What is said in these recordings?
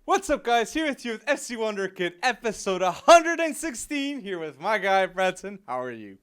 What's up, guys? Here with you with FC Wonderkid, episode 116. Here with my guy, Breton. How are you?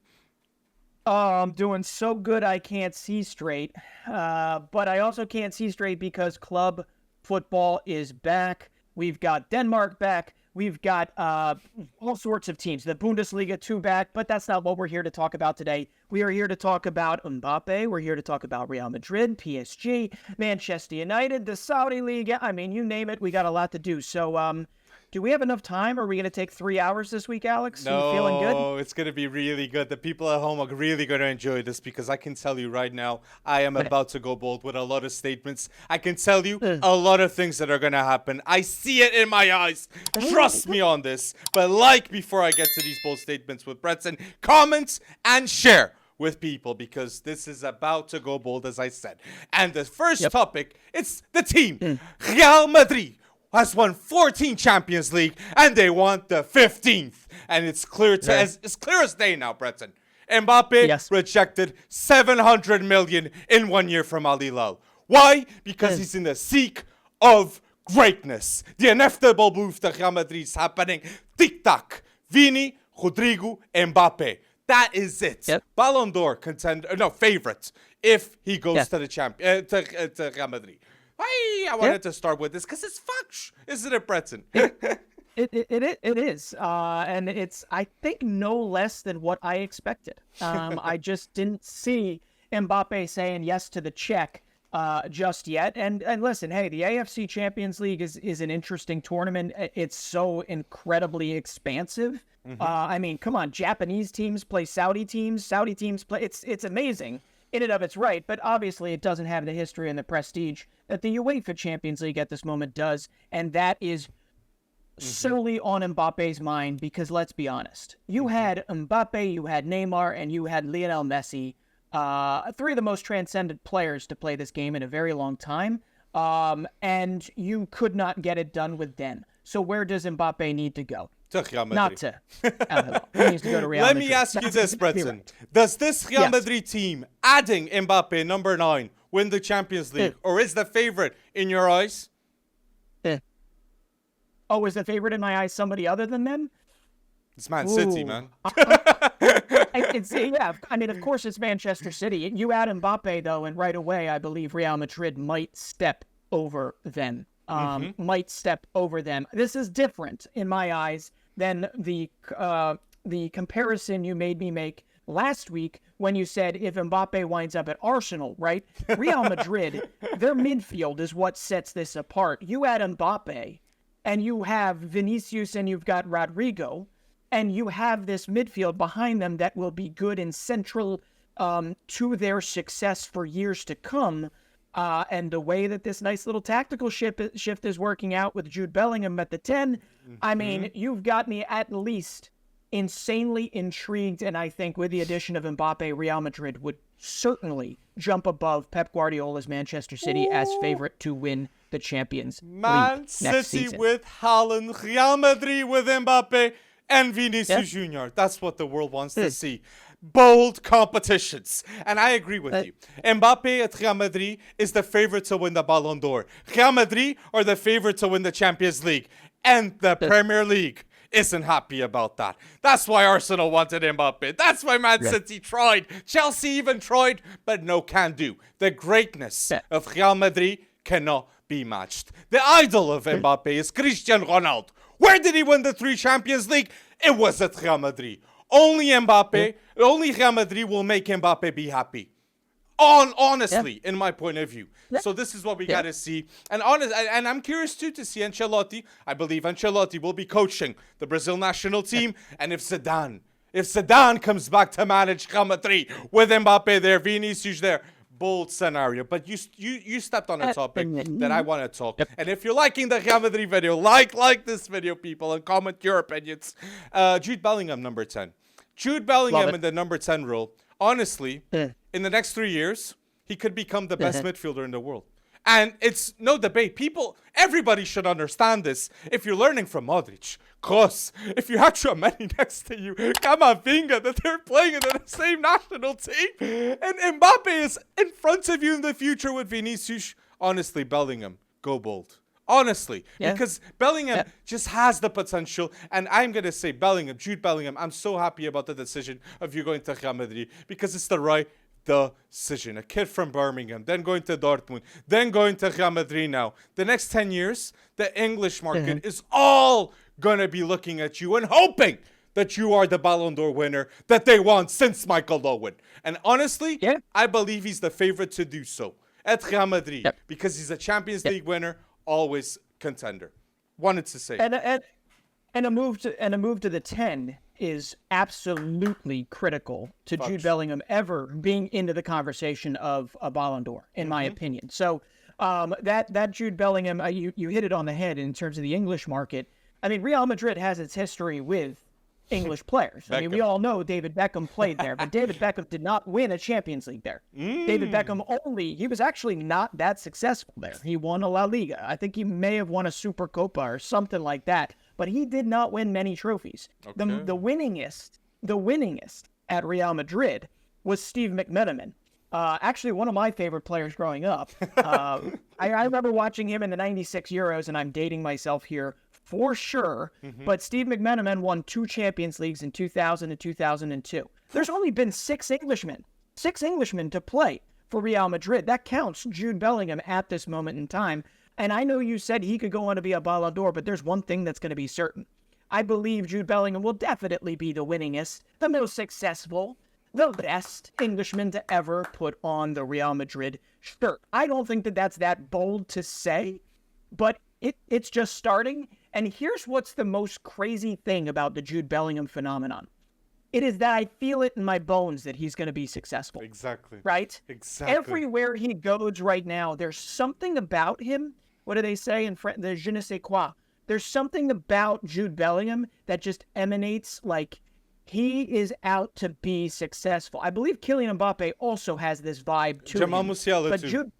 Oh, I'm doing so good I can't see straight. But I also can't see straight because club football is back. We've got Denmark back. We've got all sorts of teams. The Bundesliga 2 back, but that's not what we're here to talk about today. We are here to talk about Mbappé. We're here to talk about Real Madrid, PSG, Manchester United, the Saudi League. I mean, you name it, we got a lot to do. So, do we have enough time? Are we going to take 3 hours this week, Alex? No, you feeling good? it's going to be really good. The people at home are really going to enjoy this because I can tell you right now, I am about to go bold with a lot of statements. I can tell you a lot of things that are going to happen. I see it in my eyes. Trust me on this. But before I get to these bold statements with Breton, comment and share with people because this is about to go bold, as I said. And the first topic, it's the team. Real Madrid has won 14 Champions League, and they want the 15th. And it's clear as clear as day now, Breton. Mbappé rejected 700 million in 1 year from Al Hilal. Why? Because he's in the seek of greatness. The inevitable move to Real Madrid is happening. Tic-tac. Vini, Rodrigo, Mbappé. That is it. Ballon d'Or contender, favorite if he goes to the to Real Madrid. I wanted to start with this because it's facts, isn't it, Breton? It is, and it's, I think, no less than what I expected. I just didn't see Mbappé saying yes to the check just yet. And listen, hey, the AFC Champions League is an interesting tournament. It's so incredibly expansive. I mean, come on, Japanese teams play Saudi teams. Saudi teams play. It's amazing in and of its right, but obviously it doesn't have the history and the prestige that the UEFA Champions League at this moment does, and that is solely on Mbappe's mind because let's be honest, you had Mbappé, you had Neymar, and you had Lionel Messi, three of the most transcendent players to play this game in a very long time, and you could not get it done with them. So where does Mbappé need to go? To Real Madrid. Not to Al Hilal. He needs to go to Real Madrid. Let me ask you this, Breton. Does this Real Madrid team, adding Mbappé, number 9, win the Champions League? Or is the favorite in your eyes? Oh, is the favorite in my eyes somebody other than them? It's Man City, man. I mean, of course it's Manchester City. You add Mbappé, though, and right away I believe Real Madrid might step over them. Might step over them. This is different in my eyes than the comparison you made me make last week when you said if Mbappé winds up at Arsenal, right? Real Madrid, their midfield is what sets this apart. You add Mbappé, and you have Vinicius, and you've got Rodrigo, and you have this midfield behind them that will be good and central to their success for years to come. And the way that this nice little tactical shift is working out with Jude Bellingham at the 10, I mean, you've got me at least insanely intrigued. And I think with the addition of Mbappe, Real Madrid would certainly jump above Pep Guardiola's Manchester City as favorite to win the Champions League next City season. with Hojlund, Real Madrid with Mbappe and Vinicius Jr. That's what the world wants to see. Bold competitions. And I agree with you. Mbappe at Real Madrid is the favorite to win the Ballon d'Or. Real Madrid are the favorite to win the Champions League. And the Premier League isn't happy about that. That's why Arsenal wanted Mbappe. That's why Man City tried. Chelsea even tried, but no can do. The greatness of Real Madrid cannot be matched. The idol of Mbappe is Cristiano Ronaldo. Where did he win the 3 Champions League? It was at Real Madrid. Only Mbappe, only Real Madrid will make Mbappe be happy. Honestly, in my point of view. So this is what we got to see. And I'm curious too to see Ancelotti. I believe Ancelotti will be coaching the Brazil national team. And if Zidane comes back to manage Real Madrid with Mbappe there, Vinicius there, bold scenario. But you stepped on a topic that I want to talk. And if you're liking the Real Madrid video, like this video, people, and comment your opinions. Jude Bellingham, number 10. Jude Bellingham in the number 10 role. Honestly, in the next 3 years, he could become the best midfielder in the world. And it's no debate. Everybody should understand this. If you're learning from Modric, Kroos, if you have Tchouaméni next to you, Camavinga, that they're playing in the same national team, and Mbappe is in front of you in the future with Vinicius, honestly, Bellingham, go bold. Honestly, because Bellingham just has the potential. And I'm going to say Bellingham, Jude Bellingham, I'm so happy about the decision of you going to Real Madrid because it's the right decision. A kid from Birmingham, then going to Dortmund, then going to Real Madrid now. The next 10 years, the English market is all going to be looking at you and hoping that you are the Ballon d'Or winner that they want since Michael Owen. And honestly, I believe he's the favorite to do so at Real Madrid because he's a Champions League winner, always contender. Wanted to say. And a move to the 10 is absolutely critical to Jude Bellingham ever being into the conversation of a Ballon d'Or, in my opinion. So that Jude Bellingham, you hit it on the head in terms of the English market. I mean, Real Madrid has its history with English players. I mean, we all know David Beckham played there, but David Beckham did not win a Champions League there. David Beckham he was actually not that successful there. He won a La Liga. I think he may have won a Supercopa or something like that, but he did not win many trophies. The winningest at Real Madrid was Steve McManaman. Actually, one of my favorite players growing up. I remember watching him in the 96 Euros, and I'm dating myself here for sure, but Steve McManaman won 2 Champions Leagues in 2000 and 2002. There's only been 6 Englishmen to play for Real Madrid. That counts Jude Bellingham at this moment in time. And I know you said he could go on to be a Ballon d'Or, but there's one thing that's going to be certain. I believe Jude Bellingham will definitely be the winningest, the most successful, the best Englishman to ever put on the Real Madrid shirt. I don't think that's that bold to say, but it's just starting. And here's what's the most crazy thing about the Jude Bellingham phenomenon. It is that I feel it in my bones that he's going to be successful. Exactly. Right? Exactly. Everywhere he goes right now, there's something about him. What do they say in French? The je ne sais quoi. There's something about Jude Bellingham that just emanates like he is out to be successful. I believe Kylian Mbappé also has this vibe to Jamal him. Musiala too.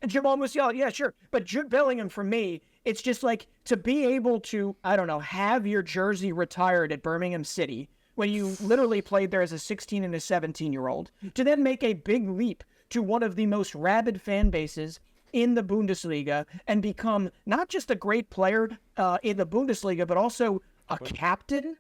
Jamal Musiala, yeah, sure. But Jude Bellingham, for me, it's just like to be able to, I don't know, have your jersey retired at Birmingham City when you literally played there as a 16 and a 17-year-old, to then make a big leap to one of the most rabid fan bases in the Bundesliga and become not just a great player in the Bundesliga, but also a captain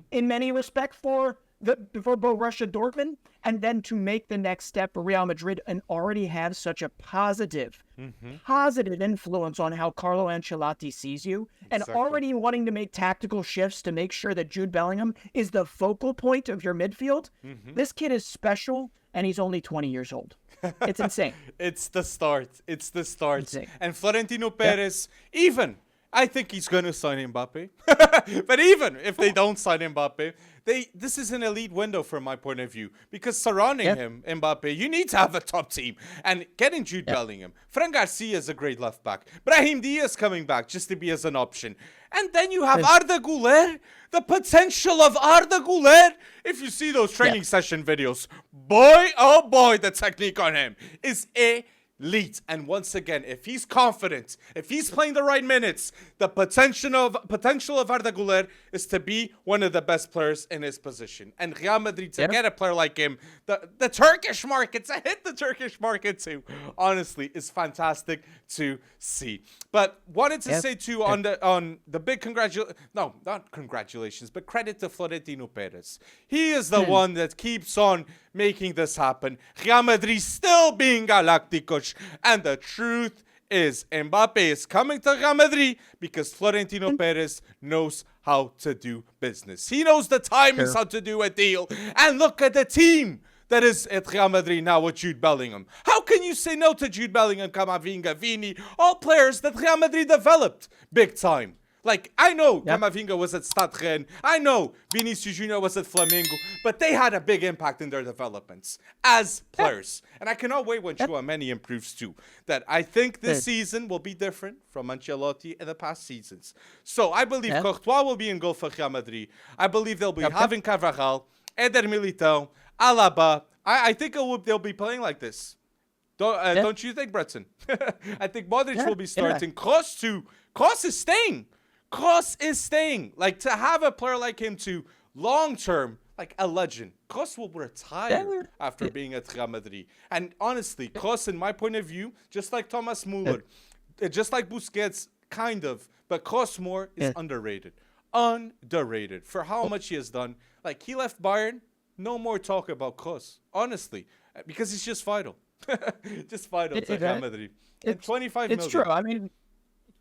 in many respects for Borussia Dortmund, and then to make the next step for Real Madrid and already have such a positive influence on how Carlo Ancelotti sees you, and already wanting to make tactical shifts to make sure that Jude Bellingham is the focal point of your midfield. This kid is special, and he's only 20 years old. It's insane. It's the start. Insane. And Florentino Perez, even, I think he's going to sign Mbappé. But even if they don't sign Mbappé, this is an elite window from my point of view. Because surrounding him, Mbappé, you need to have a top team. And getting Jude Bellingham. Fran Garcia is a great left back. Brahim Diaz coming back just to be as an option. And then you have Arda Güler. The potential of Arda Güler. If you see those training session videos, boy, oh boy, the technique on him is elite. And once again, if he's confident, if he's playing the right minutes, the potential of Arda Güler is to be one of the best players in his position. And Real Madrid, to get a player like him, the Turkish market, to hit the Turkish market too, honestly, is fantastic to see. But wanted to say too on the big not congratulations, but credit to Florentino Perez. He is the one that keeps on making this happen. Real Madrid still being Galacticos. And the truth is, Mbappé is coming to Real Madrid because Florentino Perez knows how to do business. He knows the time is how to do a deal. And look at the team that is at Real Madrid now with Jude Bellingham. How can you say no to Jude Bellingham, Camavinga, Vini, all players that Real Madrid developed big time? Like, I know Camavinga was at Stade Rennes. I know Vinicius Junior was at Flamengo. But they had a big impact in their developments as players. And I cannot wait when Tchouaméni improves too. That I think this season will be different from Ancelotti in the past seasons. So I believe Courtois will be in goal for Real Madrid. I believe they'll be having Carvajal, Eder Militão, Alaba. I think they'll be playing like this. Don't you think, Breton? I think Modric will be starting. Kroos too. Kroos is staying. Like, to have a player like him to long-term like a legend. Kroos will retire after being at Real Madrid. And honestly, Kroos, in my point of view, just like Thomas Müller, just like Busquets, kind of, but Kroos more is underrated. Underrated for how much he has done. Like, he left Bayern, no more talk about Kroos, honestly, because he's just vital. Just vital to Real Madrid. And 25 million. It's true. I mean,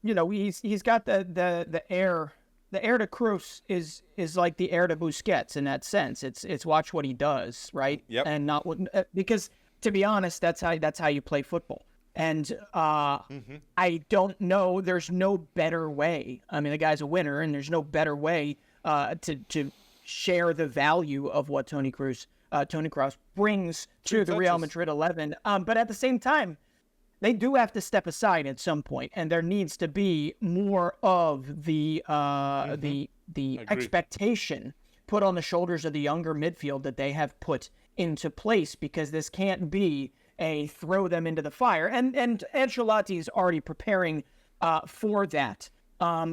you know, he's got the air. The heir to Kroos is like the heir to Busquets in that sense. It's watch what he does, right? Yep. And not what, because to be honest, that's how you play football. And I don't know. There's no better way. I mean, the guy's a winner, and there's no better way to share the value of what Toni Kroos brings to the Real Madrid 11. But at the same time, they do have to step aside at some point, and there needs to be more of the expectation put on the shoulders of the younger midfield that they have put into place, because this can't be a throw them into the fire. And Ancelotti is already preparing for that.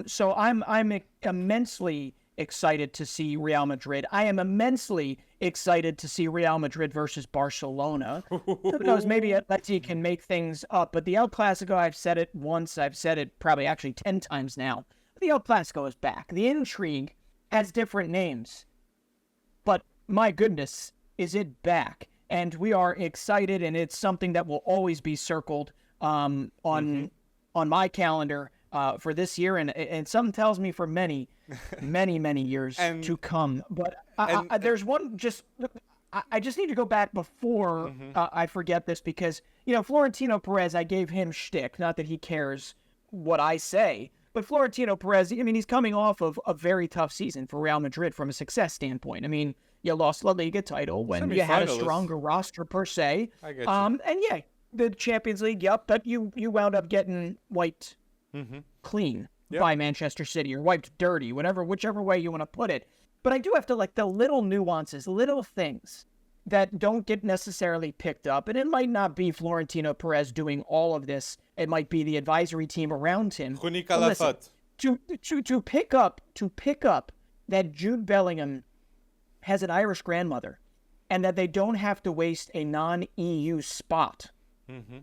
So I'm immensely excited to see Real Madrid. I am immensely excited to see Real Madrid versus Barcelona. Who knows, maybe Atleti can make things up. But the El Clasico, I've said it once, I've said it probably actually 10 times now. The El Clasico is back. The intrigue has different names. But my goodness, is it back? And we are excited, and it's something that will always be circled on my calendar for this year, and something tells me for many years to come. But there's one I just need to go back before I forget this, because, you know, Florentino Perez, I gave him shtick, not that he cares what I say, but Florentino Perez, I mean, he's coming off of a very tough season for Real Madrid from a success standpoint. I mean, you lost La Liga title when you had a stronger roster per se. I get you. And yeah, the Champions League, but you wound up getting wiped clean by Manchester City, or wiped dirty, whichever way you want to put it. But I do have to like the little nuances, little things that don't get necessarily picked up. And it might not be Florentino Perez doing all of this. It might be the advisory team around him. Listen, to pick up that Jude Bellingham has an Irish grandmother, and that they don't have to waste a non-EU spot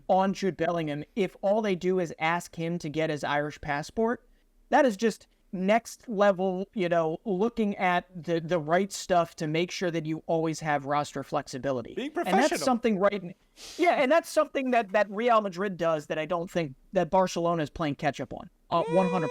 on Jude Bellingham if all they do is ask him to get his Irish passport. That is just next level, you know, looking at the right stuff to make sure that you always have roster flexibility. Being professional. And that's something and that's something that Real Madrid does that I don't think that Barcelona is playing catch up on, 100%.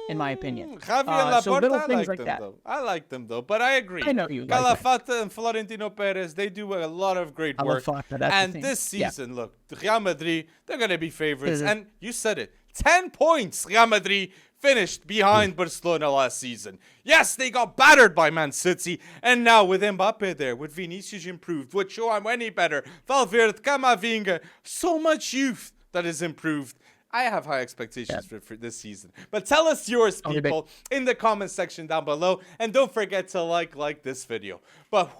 In my opinion. Javier so little things like that. Though. I like them, though. But I agree. I know you Calafata and Florentino Perez, they do a lot of great work. And this season, look, Real Madrid, they're going to be favorites. And you said it. 10 points Real Madrid finished behind Barcelona last season. Yes, they got battered by Man City. And now with Mbappé there, with Vinicius improved, with João any better, Valverde, Camavinga, so much youth that is improved. I have high expectations for this season. But tell us yours, people, in the comment section down below. And don't forget to like this video. But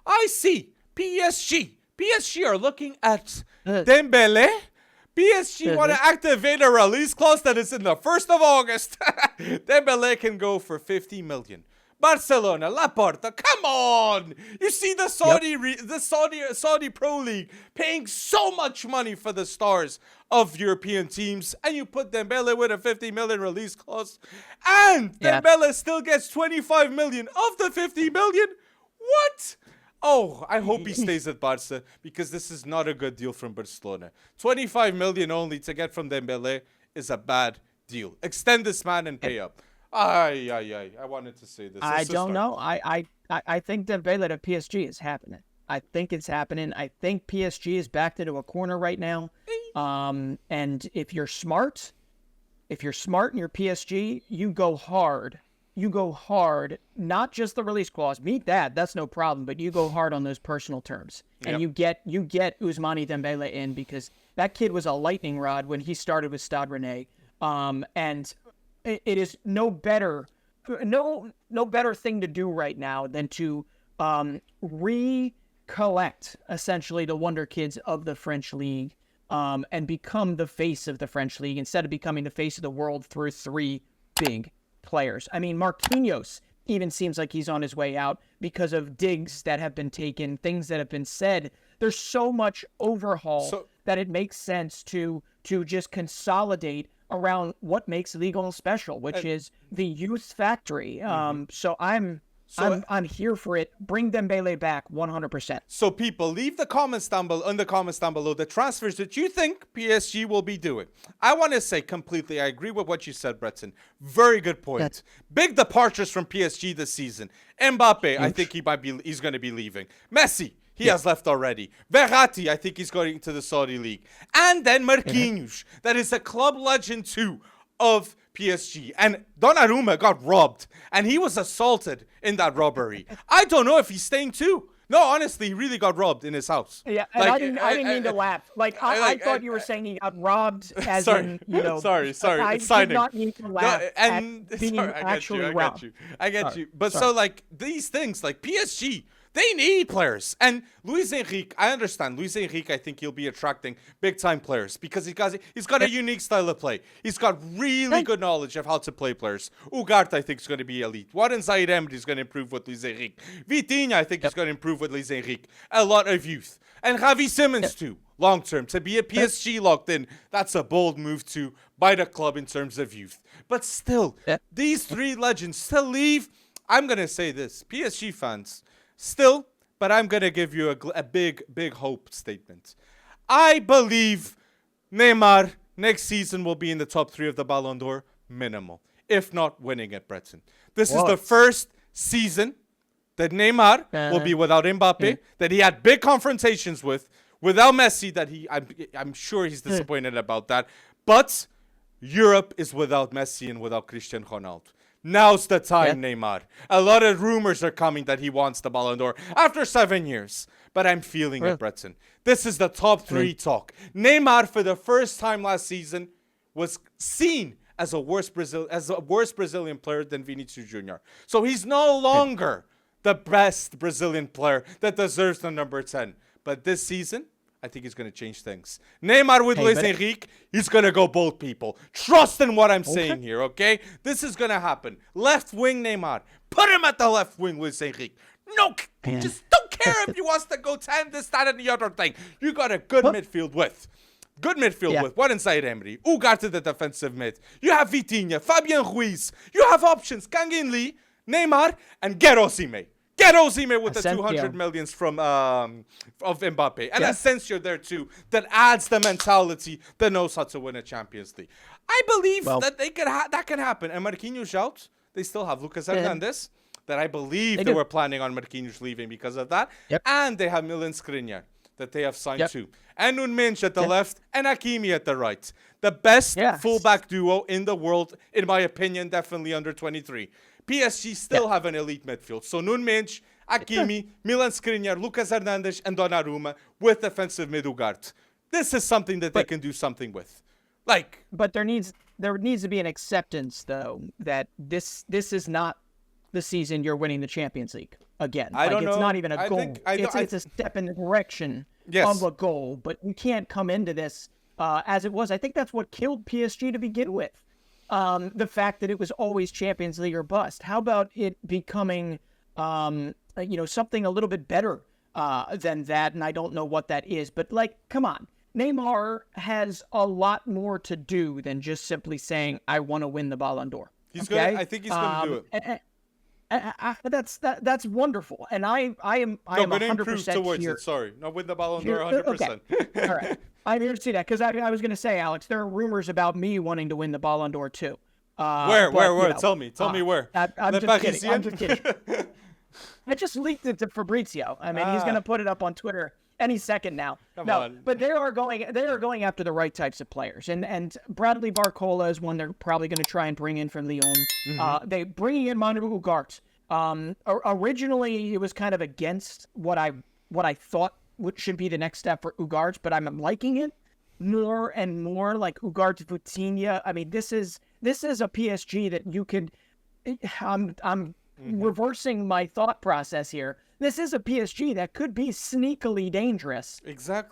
I see PSG. PSG are looking at Dembele. PSG want to activate a release clause that is in the 1st of August. Dembele can go for 50 million. Barcelona, Laporta, come on! You see the Saudi Pro League paying so much money for the stars of European teams, and you put Dembele with a 50 million release clause, and Dembele still gets 25 million of the 50 million? What? Oh, I hope he stays at Barca, because this is not a good deal from Barcelona. 25 million only to get from Dembele is a bad deal. Extend this man and pay up. I wanted to say this. I don't know. I think Dembele to PSG is happening. I think it's happening. I think PSG is backed into a corner right now. And if you're smart and you're PSG, you go hard. You go hard, not just the release clause. Meet that. That's no problem. But you go hard on those personal terms. And you get Ousmane Dembele in, because that kid was a lightning rod when he started with Stade Rennais. And it is no better thing to do right now than to recollect essentially the Wonderkids of the French league, and become the face of the French league instead of becoming the face of the world through 3 big players. I mean, Marquinhos even seems like he's on his way out because of digs that have been taken, things that have been said. There's so much overhaul that it makes sense to just consolidate around what makes Ligue special, which is the youth factory. So I'm here for it. Bring Dembele back 100%. So people, leave the comments down below, in the comments down below, the transfers that you think PSG will be doing. I want to say completely, I agree with what you said, Breton. Very good point. Big departures from PSG this season. Mbappé, I think he's going to be leaving. Messi, he has left already. Verratti, I think he's going to the Saudi League. And then Marquinhos, that is a club legend too of PSG. And Donnarumma got robbed, and he was assaulted in that robbery. I don't know if he's staying too. No, honestly, he really got robbed in his house. Yeah, and I didn't mean to laugh. I thought you were saying he got robbed as in, Sorry. I did not need to laugh at being actually robbed. I get you. But so, these things, like PSG, they need players. And Luis Enrique, I understand. Luis Enrique, I think he'll be attracting big-time players because he's got a unique style of play. He's got really good knowledge of how to play players. Ugarte, I think, is going to be elite. Warren Zaïre-Emery is going to improve with Luis Enrique. Vitinha, I think, is going to improve with Luis Enrique. A lot of youth. And Javi Simmons, too, long-term. To be a PSG locked in, that's a bold move, too, by the club in terms of youth. But still, these three legends still leave. I'm going to say this. PSG fans... Still, but I'm going to give you a big hope statement. I believe Neymar next season will be in the top 3 of the Ballon d'Or, minimal, if not winning it, Breton. This is the first season that Neymar will be without Mbappé, that he had big confrontations without Messi, that I'm sure he's disappointed about that. But Europe is without Messi and without Cristiano Ronaldo. Now's the time, Neymar. A lot of rumors are coming that he wants the Ballon d'Or after 7 years. But I'm feeling it, Breton. This is the top 3 talk. Neymar, for the first time last season, was seen as a worse Brazilian player than Vinicius Jr. So he's no longer the best Brazilian player that deserves the number 10. But this season, I think he's going to change things. Neymar with Luis Enrique, he's going to go bold, people. Trust in what I'm saying here, okay? This is going to happen. Left wing Neymar. Put him at the left wing, Luis Enrique. No, just don't care if he wants to go 10, this, that, and the other thing. You got a good midfield with. Warren Zaïre-Emery. Ugarte the defensive mid. You have Vitinha, Fabian Ruiz. You have options. Kang In Lee, Neymar, and get Osimhen. Get Osimhen with the 200 millions from of Mbappé. And Asensio there too, that adds the mentality that knows how to win a Champions League. I believe that that can happen. And Marquinhos out. They still have Lucas Hernandez, that I believe they were planning on Marquinhos leaving because of that. And they have Milan Skriniar that they have signed too. And Nunmensch at the left and Hakimi at the right. The best fullback duo in the world, in my opinion, definitely under 23. PSG still have an elite midfield. So Nunmensch, Hakimi, Milan Skriniar, Lucas Hernandez, and Donnarumma with defensive mid Ugarte. This is something that they can do something with. But there needs to be an acceptance, though, that this is not the season you're winning the Champions League again. I don't know. It's not even a goal. It's a step in the direction of a goal. But you can't come into this as it was. I think that's what killed PSG to begin with. The fact that it was always Champions League or bust. How about it becoming, something a little bit better than that? And I don't know what that is, but come on. Neymar has a lot more to do than just simply saying, I want to win the Ballon d'Or. I think he's going to do it. That's wonderful. And I am 100% here. Sorry. Not win the Ballon d'Or 100%. Okay. All right. I didn't see that because I was going to say, Alex, there are rumors about me wanting to win the Ballon d'Or too. Where? Tell me where. I'm just kidding. I just leaked it to Fabrizio. I mean, he's going to put it up on Twitter any second now. Come on. But they are going after the right types of players. And Bradley Barcola is one they're probably going to try and bring in from Lyon. They bringing in Manu Ugarte. Originally, it was kind of against what I thought should be the next step for Ugarte, but I'm liking it more and more. Like Ugarte, Vitinha. I mean, this is a PSG that you could. I'm reversing my thought process here. This is a PSG that could be sneakily dangerous,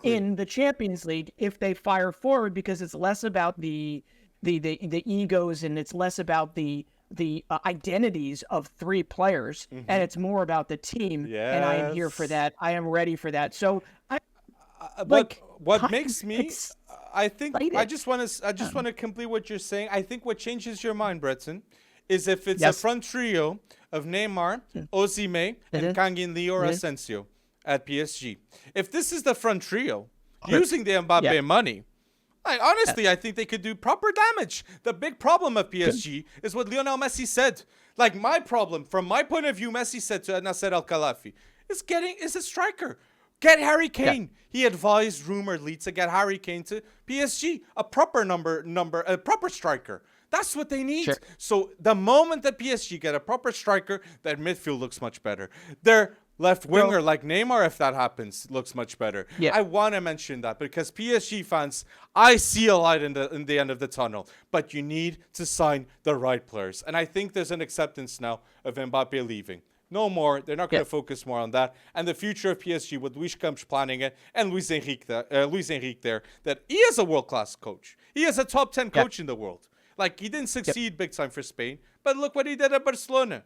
in the Champions League if they fire forward, because it's less about the egos and it's less about the the identities of 3 players, and it's more about the team. And I am here for that. I am ready for that. So, what makes me, I think, excited. I just want to complete what you're saying. I think what changes your mind, Breton, is if it's a front trio of Neymar, Osimhen, and Kangin Lee or Asensio at PSG. If this is the front trio using the Mbappé money, honestly, I think they could do proper damage. The big problem of PSG is what Lionel Messi said. Like, my problem, from my point of view, Messi said to Nasser Al-Khelaifi, is a striker. Get Harry Kane. He advised rumoredly to get Harry Kane to PSG, a proper a proper striker. That's what they need. So the moment that PSG get a proper striker, that midfield looks much better. Their left winger, like Neymar, if that happens, looks much better. I want to mention that because PSG fans, I see a light in the end of the tunnel, but you need to sign the right players. And I think there's an acceptance now of Mbappé leaving. No more. They're not going to focus more on that. And the future of PSG with Luis Campos planning it and Luis Enrique there, that he is a world-class coach. He is a top 10 coach in the world. Like, he didn't succeed big time for Spain, but look what he did at Barcelona.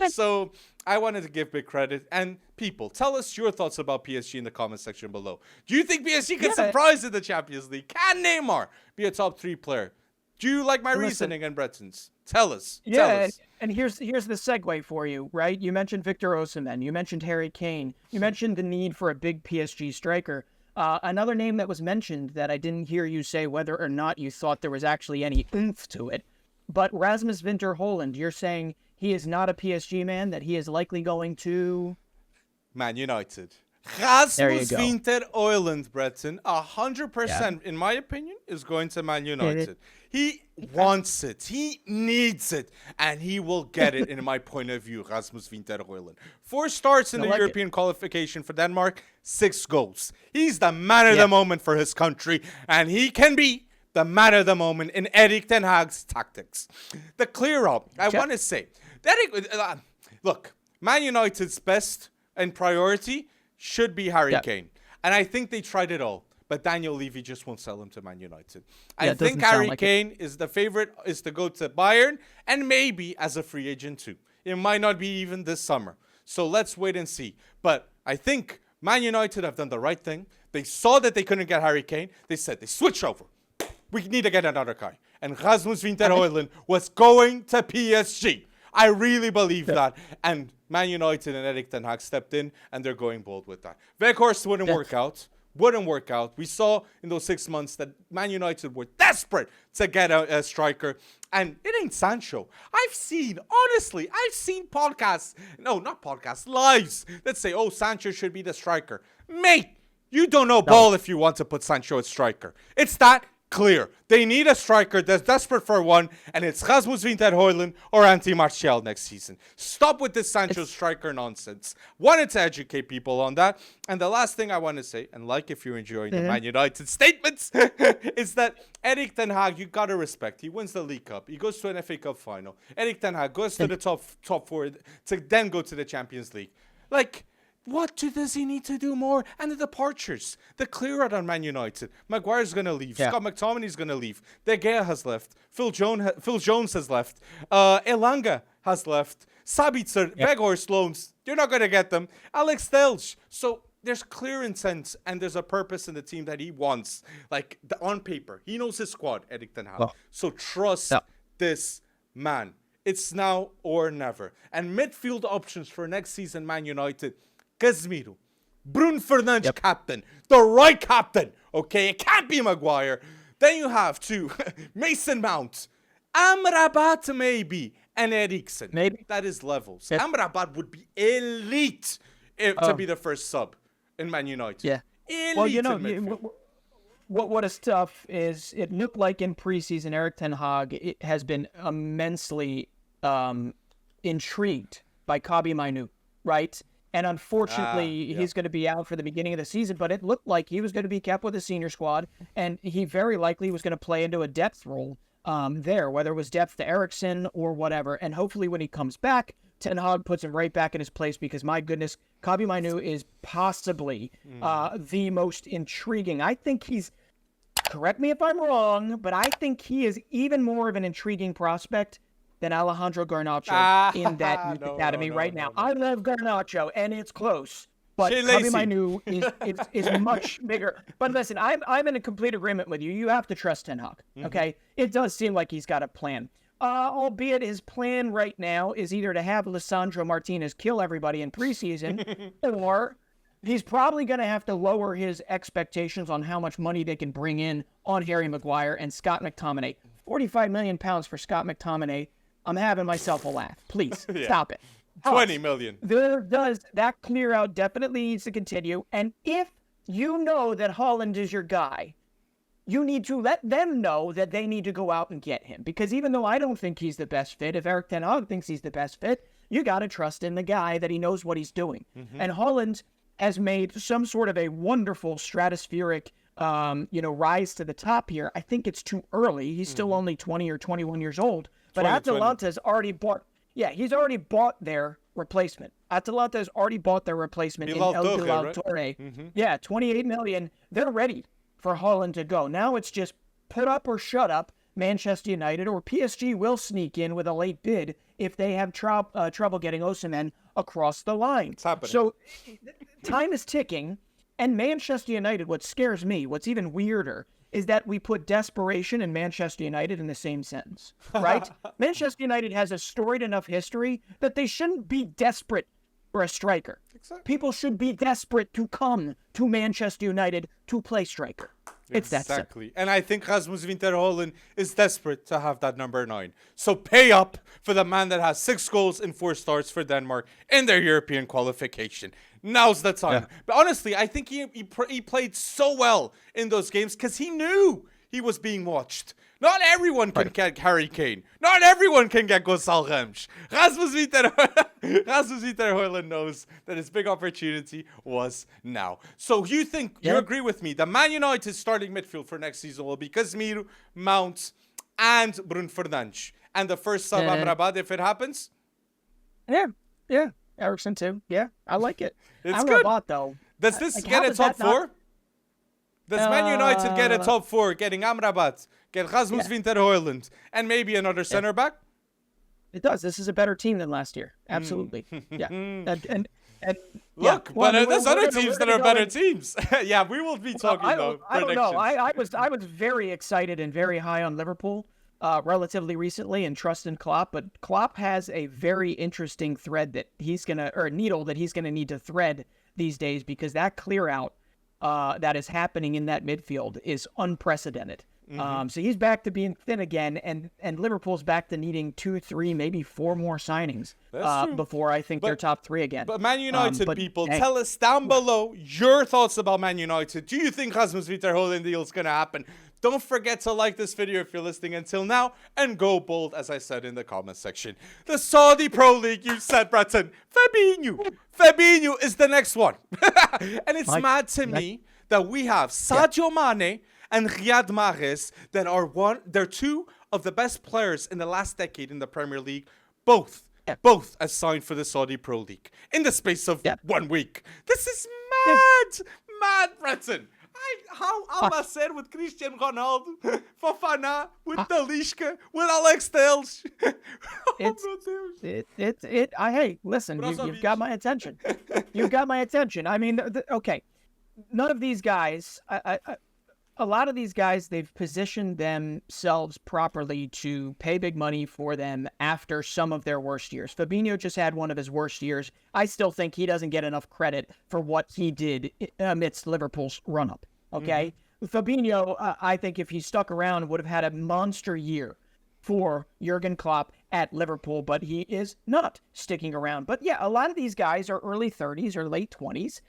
So I wanted to give big credit. And people, tell us your thoughts about PSG in the comment section below. Do you think PSG can surprise in the Champions League? Can Neymar be a top 3 player? Do you like my reasoning and Breton's? Tell us. Tell us. And here's the segue for you, right? You mentioned Victor Osimhen. You mentioned Harry Kane. You mentioned the need for a big PSG striker. Another name that was mentioned that I didn't hear you say whether or not you thought there was actually any oomph to it, but Rasmus Winther Hojlund, you're saying he is not a PSG man, that he is likely going to... Man United. Rasmus Winther Hojlund, Breton, 100%, in my opinion, is going to Man United. He wants it. He needs it. And he will get it, in my point of view, Rasmus Winther Hojlund. 4 starts in the European qualification for Denmark, 6 goals. He's the man of the moment for his country, and he can be the man of the moment in Erik ten Hag's tactics. The clear-up, I want to say, look, Man United's best and priority should be Harry Kane. And I think they tried it all. But Daniel Levy just won't sell him to Man United. I think Harry Kane is the favorite, is to go to Bayern, and maybe as a free agent too. It might not be even this summer. So let's wait and see. But I think Man United have done the right thing. They saw that they couldn't get Harry Kane. They said, they switch over. We need to get another guy. And Rasmus Winther Hojlund was going to PSG. I really believe that. And Man United and Erik ten Hag stepped in, and they're going bold with that. Weghorst wouldn't work out. We saw in those 6 months that Man United were desperate to get a striker. And it ain't Sancho. I've seen podcasts, lives that say, oh, Sancho should be the striker. Mate, you don't know ball if you want to put Sancho as striker. It's that clear. They need a striker that's desperate for one, and it's Rasmus Winther Hojlund or Anthony Martial next season. Stop with this Sancho striker nonsense. Wanted to educate people on that. And the last thing I want to say, and like if you're enjoying the Man United statements, is that Erik ten Hag, you got to respect. He wins the League Cup. He goes to an FA Cup final. Erik ten Hag goes to the top 4 to then go to the Champions League. Like, what does he need to do more? And the departures. The clear out on Man United. Maguire's going to leave. Scott McTominay's going to leave. De Gea has left. Phil Jones has left. Elanga has left. Sabitzer, Weghorst loans. You're not going to get them. Alex Telles. So there's clear intent and there's a purpose in the team that he wants. Like, on paper. He knows his squad, Erik ten Hag. So trust this man. It's now or never. And midfield options for next season, Man United. Casemiro, Bruno Fernandes, captain, the right captain, okay? It can't be Maguire. Then you have Mason Mount, Amrabat maybe, and Eriksen. Maybe. That is levels. Amrabat would be elite to be the first sub in Man United. Yeah. Elite what is tough is it looked like in preseason Erik ten Hag has been immensely intrigued by Kobbie Mainoo, right? And unfortunately, he's going to be out for the beginning of the season, but it looked like he was going to be kept with the senior squad, and he very likely was going to play into a depth role there, whether it was depth to Eriksen or whatever. And hopefully when he comes back, Ten Hag puts him right back in his place because, my goodness, Kobbie Mainoo is possibly the most intriguing. I think he's, correct me if I'm wrong, but I think he is even more of an intriguing prospect than Alejandro Garnacho in that youth no, academy no, right no, now. no. I love Garnacho, and it's close. But Shea Javi Lacey. Manu is much bigger. But listen, I'm in a complete agreement with you. You have to trust Ten Hag, okay? It does seem like he's got a plan. Albeit his plan right now is either to have Lisandro Martinez kill everybody in preseason, or he's probably going to have to lower his expectations on how much money they can bring in on Harry Maguire and Scott McTominay. 45 million pounds for Scott McTominay. I'm having myself a laugh. Please, stop it. 20 million. That clear out definitely needs to continue. And if you know that Hojlund is your guy, you need to let them know that they need to go out and get him. Because even though I don't think he's the best fit, if Erik ten Hag thinks he's the best fit, you got to trust in the guy that he knows what he's doing. And Hojlund has made some sort of a wonderful stratospheric, rise to the top here. I think it's too early. He's still only 20 or 21 years old. But Atalanta's already bought. Yeah, he's already bought their replacement. Atalanta's already bought their replacement in El Bilal Torre. Yeah, 28 million. They're ready for Hojlund to go. Now it's just put up or shut up Manchester United, or PSG will sneak in with a late bid if they have trouble getting Osimhen across the line. It's happening. So time is ticking, and Manchester United, what scares me, what's even weirder, is that we put desperation and Manchester United in the same sentence, right? Manchester United has a storied enough history that they shouldn't be desperate for a striker. Exactly. People should be desperate to come to Manchester United to play striker. It's that simple. Exactly. And I think Rasmus Winther Hojlund is desperate to have that number 9. So pay up for the man that has 6 goals and 4 starts for Denmark in their European qualification. Now's the time. Yeah. But honestly, I think he played so well in those games because he knew he was being watched. Not everyone can get Harry Kane. Not everyone can get Gonçalo Ramos. Rasmus Winther Hojlund knows that his big opportunity was now. So you think, you agree with me, the Man United starting midfield for next season will be Casemiro, Mount, and Bruno Fernandes. And the first sub, Amrabat, if it happens? Yeah. Ericsson too. Yeah, I like it. It's good. Amrabat, though. Does this get a top 4? Does Man United get a top 4, getting Amrabat, get Rasmus Winther Hojlund, and maybe another center back? It does. This is a better team than last year. Absolutely. Yeah. And look, but there's other teams that are better teams. Yeah, we will be talking about predictions. I don't know. I was very excited and very high on Liverpool relatively recently and trust in Klopp, but Klopp has a very interesting thread that needle that he's gonna need to thread these days, because that clear out that is happening in that midfield is unprecedented. So he's back to being thin again, and Liverpool's back to needing 2, 3, maybe 4 more signings before I think they're top 3 again. But Man United people, tell us down below your thoughts about Man United. Do you think Rasmus Winther Hojlund deal is going to happen? Don't forget to like this video if you're listening until now, and go bold, as I said in the comment section. The Saudi Pro League, you said, Breton. Fabinho is the next one. And it's mad to me that we have Sadio Mane and Riyad Mahrez that they're 2 of the best players in the last decade in the Premier League, both as signed for the Saudi Pro League in the space of 1 week. This is mad, Breton. How Alba said with Cristiano Ronaldo, Fofana, with Talisca, with Alex Telles. Hey, listen, you've got my attention. You've got my attention. I mean, okay, none of these guys, a lot of these guys, they've positioned themselves properly to pay big money for them after some of their worst years. Fabinho just had one of his worst years. I still think he doesn't get enough credit for what he did amidst Liverpool's run-up, okay? Fabinho, I think if he stuck around, would have had a monster year for Jurgen Klopp at Liverpool, but he is not sticking around. But yeah, a lot of these guys are early 30s or late 20s.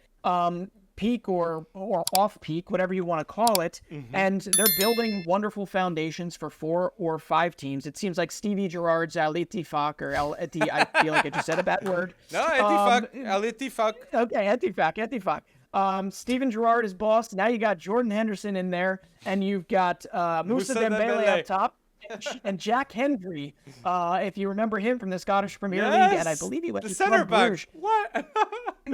Peak or off peak, whatever you want to call it, and they're building wonderful foundations for 4 or 5 teams. It seems like Stevie Gerrard's Al Ittifaq, or Al Eti, I feel like I just said a bad word. No, Ittifaq, Al Ittifaq. Okay, Ittifaq. Steven Gerrard is boss. Now you got Jordan Henderson in there, and you've got Moussa Dembele up top. And Jack Hendry, if you remember him from the Scottish Premier League, and I believe he went to center back. Bruges. What?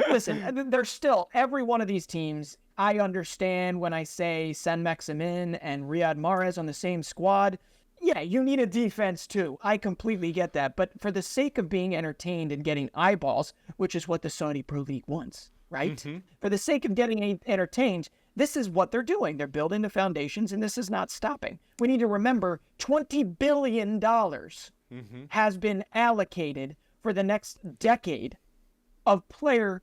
Listen, there's still every one of these teams. I understand when I say Saint-Maximin and Riyad Mahrez on the same squad. Yeah, you need a defense too. I completely get that. But for the sake of being entertained and getting eyeballs, which is what the Saudi Pro League wants, right? For the sake of getting entertained, this is what they're doing. They're building the foundations, and this is not stopping. We need to remember $20 billion has been allocated for the next decade of player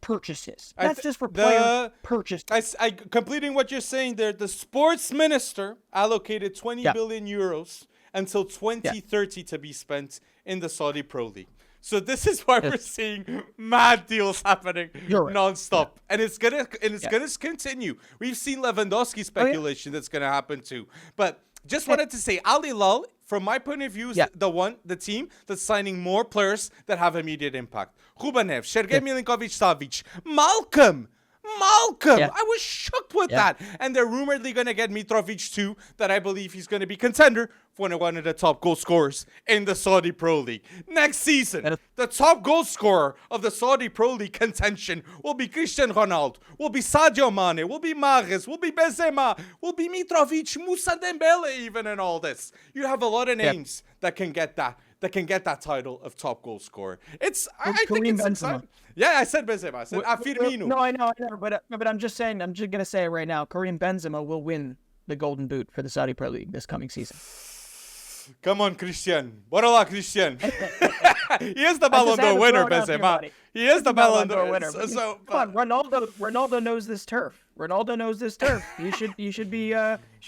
purchases. That's just for player purchases. Completing what you're saying there, the sports minister allocated 20 billion euros until 2030 to be spent in the Saudi Pro League. So this is why we're seeing mad deals happening nonstop, and it's gonna continue. We've seen Lewandowski speculation that's gonna happen too. But just wanted to say, Al Hilal, from my point of view, is the team that's signing more players that have immediate impact. Rubanev, Sergei Milinkovic-Savic, Malcolm. I was shocked with that. And they're rumoredly going to get Mitrovic too, that I believe he's going to be contender for one of the top goal scorers in the Saudi Pro League. Next season, the top goal scorer of the Saudi Pro League contention will be Cristiano Ronaldo, will be Sadio Mane, will be Mahrez, will be Benzema, will be Mitrovic, Moussa Dembele even in all this. You have a lot of names that can get that title of top goal scorer. I think it's exciting. Yeah, I said Benzema. I said Firmino. No, I know. But I'm just saying, I'm just going to say it right now. Karim Benzema will win the Golden Boot for the Saudi Pro League this coming season. Come on, Christian. Borola, Christian. He is the Ballon d'Or winner, Benzema. He is the Ballon d'Or winner. So, come on, Ronaldo knows this turf. You should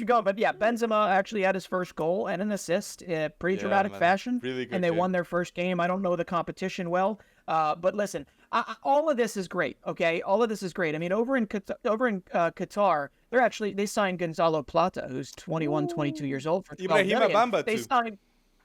go. But yeah, Benzema actually had his first goal and an assist, pretty dramatic fashion. Really good. And they won their first game. I don't know the competition well, but listen, all of this is great. Okay, all of this is great. I mean, over in Qatar, they signed Gonzalo Plata, who's 21, 22 years old for 12 million. Bamba too.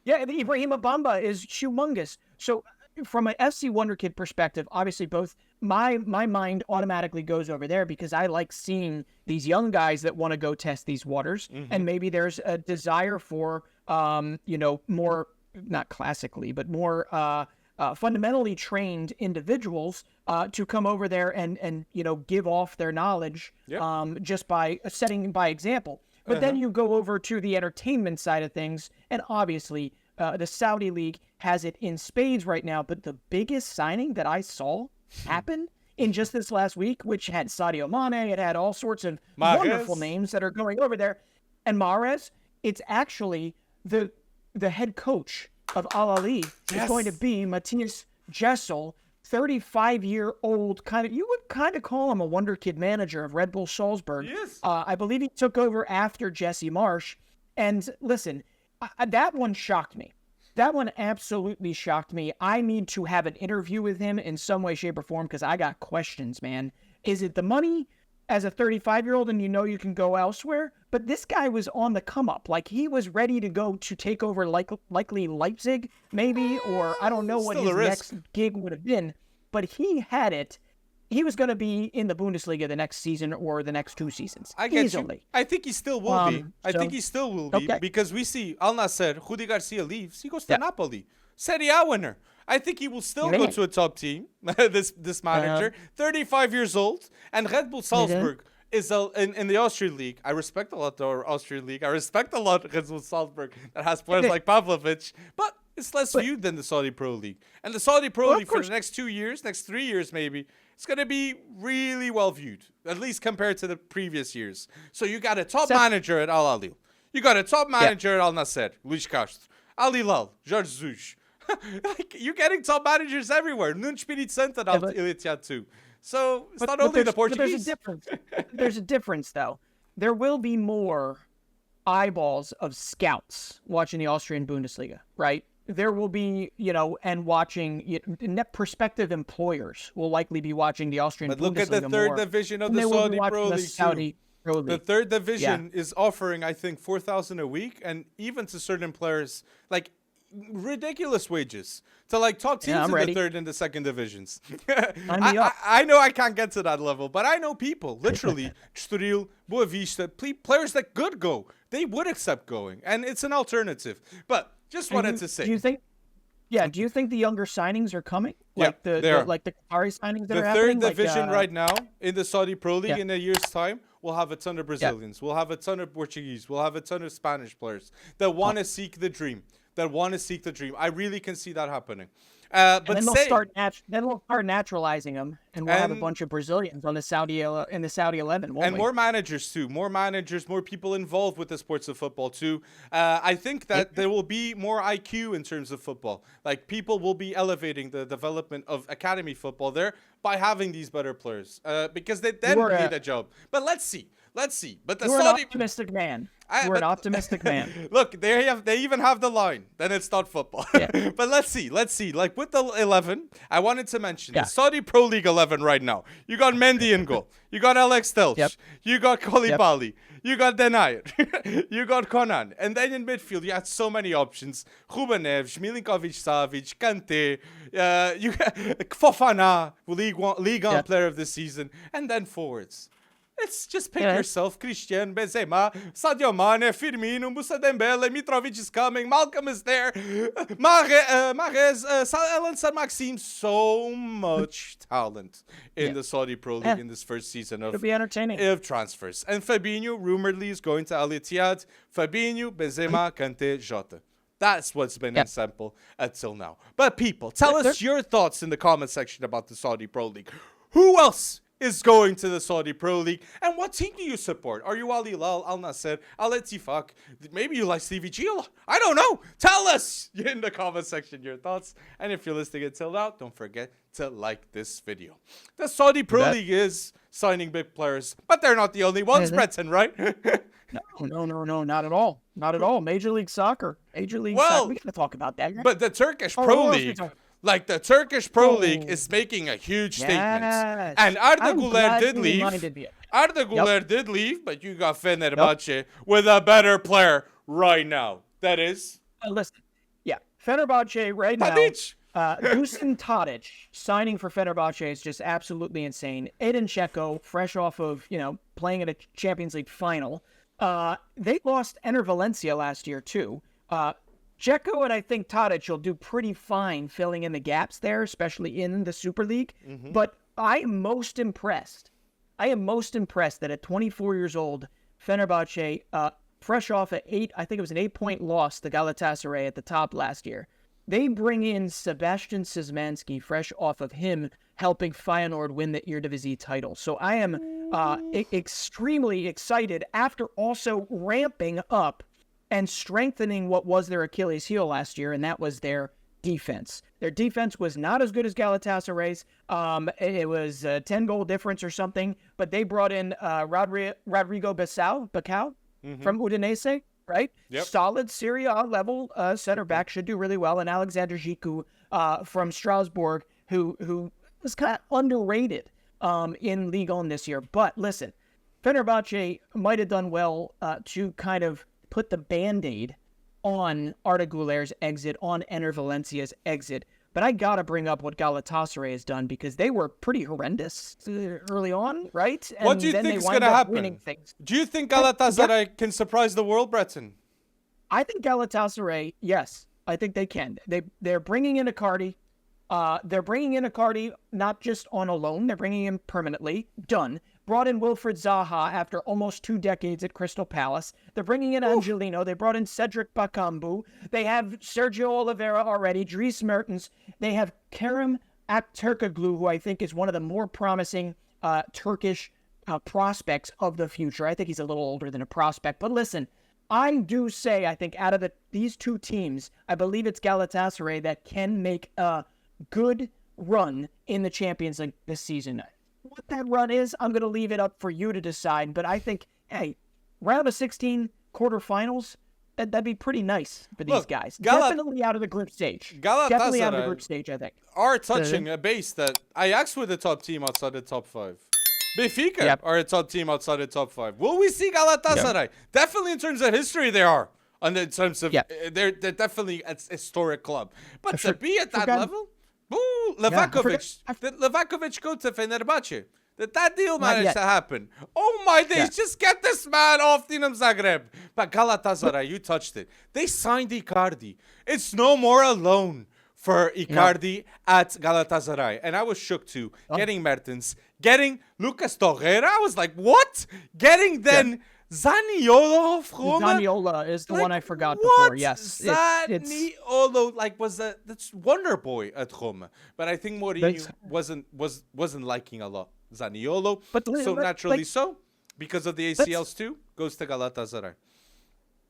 Ibrahima Bamba is humongous. So from an FC Wonderkid perspective, obviously both my mind automatically goes over there because I like seeing these young guys that want to go test these waters, and maybe there's a desire for more, not classically, but more fundamentally trained individuals to come over there and give off their knowledge just by setting by example. But then you go over to the entertainment side of things, and obviously the Saudi League has it in spades right now. But the biggest signing that I saw happen in just this last week, which had Sadio Mane, it had all sorts of wonderful names that are going over there, and Mahrez, it's actually the head coach of Al Ahly is going to be Matthias Jessel, 35-year-old you would kind of call him a Wonderkid manager of Red Bull Salzburg. Yes. I believe he took over after Jesse Marsch. And listen, that one shocked me. That one absolutely shocked me. I need to have an interview with him in some way, shape, or form because I got questions, man. Is it the money as a 35-year-old and you can go elsewhere? But this guy was on the come up. Like, he was ready to go to take over likely Leipzig, maybe, or I don't know what his next gig would have been. But he had it. He was going to be in the Bundesliga the next season or the next 2 seasons. I get easily. You. I think he still will be. I think he still will be because we see Al Nassr, Rudi Garcia leaves. He goes to Napoli. Serie A winner. I think he will still go to a top team, this manager. 35 years old. And Red Bull Salzburg is in the Austrian League. I respect a lot the Austrian League. I respect a lot Red Bull Salzburg that has players like Pavlovic. But it's less viewed than the Saudi Pro League. And the Saudi Pro League for the next 2 years, next 3 years maybe, it's going to be really well viewed, at least compared to the previous years. So you got a top manager at Al Ahly. You got a top manager at Al Nassr, Luis Castro. Al Hilal, Jorge Jesus. You're getting top managers everywhere. Nuno Espírito Santo at Al Ittihad too. So it's not only the Portuguese. But there's a difference. There's a difference, though. There will be more eyeballs of scouts watching the Austrian Bundesliga, right? There will be, and watching net prospective employers will likely be watching the Austrian Bundesliga more. But look at the third division of the Saudi Pro League too. The third division is offering, I think, 4,000 a week, and even to certain players, like ridiculous wages to top teams in the third and the second divisions. I know I can't get to that level, but I know people, literally, Estoril, Boa Vista, players that could go. They would accept going, and it's an alternative. But just wanted to say. Do you think the younger signings are coming? The Qatari signings that are happening? The third division right now in the Saudi Pro League in a year's time we'll have a ton of Brazilians. We'll have a ton of Portuguese. We'll have a ton of Spanish players that want to seek the dream. I really can see that happening. But then they'll start naturalizing them, and we'll have a bunch of Brazilians on the Saudi 11, won't and we? more managers too. More managers, more people involved with the sports of football too. I think that there will be more IQ in terms of football. Like, people will be elevating the development of academy football there by having these better players, because they then need a job. But let's see. But the You're Saudi an optimistic man. You're an optimistic man. Look, they even have the line. Then it's not football. Yeah. But let's see. Like, with the 11, I wanted to mention the Saudi Pro League 11 right now. You got Mendy in goal. You got Alex Telch. Yep. You got Koulibaly. Yep. You got Denayer. You got Conan. And then in midfield, you had so many options. Ruben Neves, Milinkovic-Savic, Kante, you got Fofana, League 1 player of the season, and then forwards. It's just pick yourself. Christian, Benzema, Sadio Mane, Firmino, Moussa Dembele, Mitrovic is coming, Malcolm is there, Mahrez, Alan San-Maxime. So much talent in the Saudi Pro League in this first season It'll be entertaining. Of transfers. And Fabinho, rumoredly, is going to Al Ittihad. Fabinho, Benzema, Kante, Jota. That's what's been in sample until now. But people, tell us your thoughts in the comment section about the Saudi Pro League. Who else is going to the Saudi Pro League? And what team do you support? Are you Al Hilal, Al Nasser, Al Ettifaq? Maybe you like Stevie G? I don't know. Tell us in the comment section your thoughts. And if you're listening until now, don't forget to like this video. The Saudi Pro League is signing big players, but they're not the only ones, Breton, right? No, not at all. Not at all. Major League Soccer. Soccer. We got to talk about that. Right? But the Turkish Pro League... Like, the Turkish Pro League is making a huge statement. And Arda Güler did leave. Arda Güler did leave, but you got Fenerbahce with a better player right now. That is... listen, Fenerbahce right now. Dusan Tadic signing for Fenerbahce is just absolutely insane. Edin Dzeko, fresh off of, playing at a Champions League final. They lost Enner Valencia last year, too. Dzeko and I think Tadic will do pretty fine filling in the gaps there, especially in the Super League. Mm-hmm. But I am most impressed that at 24 years old, Fenerbahce, fresh off an 8-point loss to Galatasaray at the top last year. They bring in Sebastian Szymanski, fresh off of him helping Feyenoord win the Eredivisie title. So I am extremely excited after also ramping up and strengthening what was their Achilles heel last year, and that was their defense. Their defense was not as good as Galatasaray's. It was a 10-goal difference or something, but they brought in Rodrigo Bacau from Udinese, right? Yep. Solid Serie A level center back, should do really well, and Alexander Ziku from Strasbourg, who was kind of underrated in Ligue 1 this year. But listen, Fenerbahce might have done well to kind of put the Band-Aid on Arda Güler's exit, on Enner Valencia's exit. But I got to bring up what Galatasaray has done, because they were pretty horrendous early on, right? And what do you think is going to happen? Do you think Galatasaray can surprise the world, Breton? I think Galatasaray, yes. I think they can. They're bringing in Icardi. They're bringing in Icardi not just on a loan. They're bringing him permanently. Done. Brought in Wilfried Zaha after almost 2 decades at Crystal Palace. They're bringing in Angelino. They brought in Cedric Bakambu. They have Sergio Oliveira already, Dries Mertens. They have Kerem Aktürkoğlu, who I think is one of the more promising Turkish prospects of the future. I think he's a little older than a prospect. But listen, I do say, I think out of these two teams, I believe it's Galatasaray that can make a good run in the Champions League this season. What that run is, I'm going to leave it up for you to decide. But I think, hey, round of 16 quarterfinals, that'd be pretty nice for these guys. Definitely out of the group stage. Definitely out of the group stage, I think. Are touching a base that Ajax were the top team outside the top 5. Benfica are a top team outside the top 5. Will we see Galatasaray? Yep. Definitely in terms of history, they are. And in terms of, they're definitely a historic club. But to be at that level... Ooh, Did Levakovic go to Fenerbahce? Did that deal manage to happen? Oh my days, just get this man off Dinamo Zagreb. But Galatasaray, you touched it. They signed Icardi. It's no more a loan. for Icardi at Galatasaray. And I was shook too. Getting Mertens, getting Lucas Torreira. I was like, what? Getting then Zaniolo of Roma? Zaniola is the one I forgot what? before. Yes. Zaniolo, that's Wonder Boy at Roma. But I think Mourinho wasn't liking a lot Zaniolo. So naturally so, because of the ACLs too, goes to Galatasaray.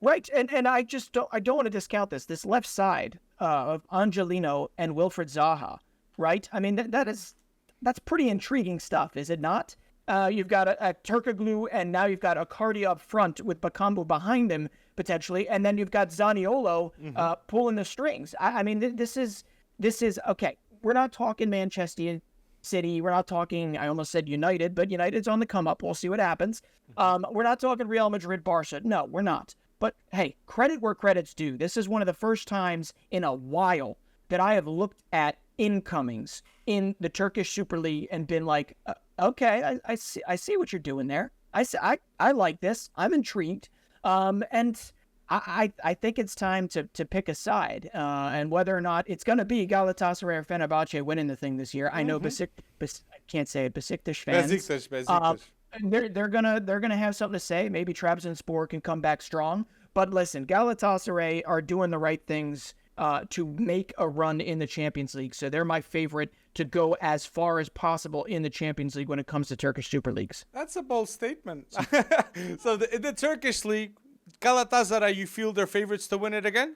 Right, and I don't want to discount this left side of Angelino and Wilfried Zaha, right? I mean that's pretty intriguing stuff, is it not? You've got a Turkoglu, and now you've got Icardi up front with Bakambu behind him potentially, and then you've got Zaniolo pulling the strings. I mean this is okay. We're not talking Manchester City. We're not talking, I almost said United, but United's on the come up. We'll see what happens. We're not talking Real Madrid, Barca. No, we're not. But hey, credit where credit's due. This is one of the first times in a while that I have looked at incomings in the Turkish Super League and been like, okay, I see what you're doing there. I like this. I'm intrigued. And I think it's time to pick a side. And whether or not it's going to be Galatasaray or Fenerbahce winning the thing this year. I know I can't say it, Besiktas fans. Besiktas. They're gonna have something to say. Maybe Trabzonspor can come back strong. But listen, Galatasaray are doing the right things to make a run in the Champions League. So they're my favorite to go as far as possible in the Champions League when it comes to Turkish Super Leagues. That's a bold statement. So in the Turkish League, Galatasaray, you feel they're favorites to win it again?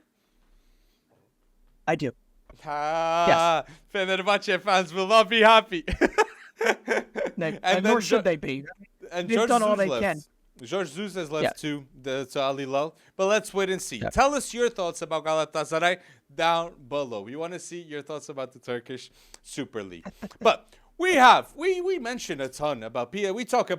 I do. Yes. Fenerbahce fans will not be happy. And nor should they be. And They've done all they can. George Zeus has left too, to Al Hilal. But let's wait and see. Tell us your thoughts about Galatasaray down below. We want to see your thoughts about the Turkish Super League. But we mentioned a ton about PA. We talk a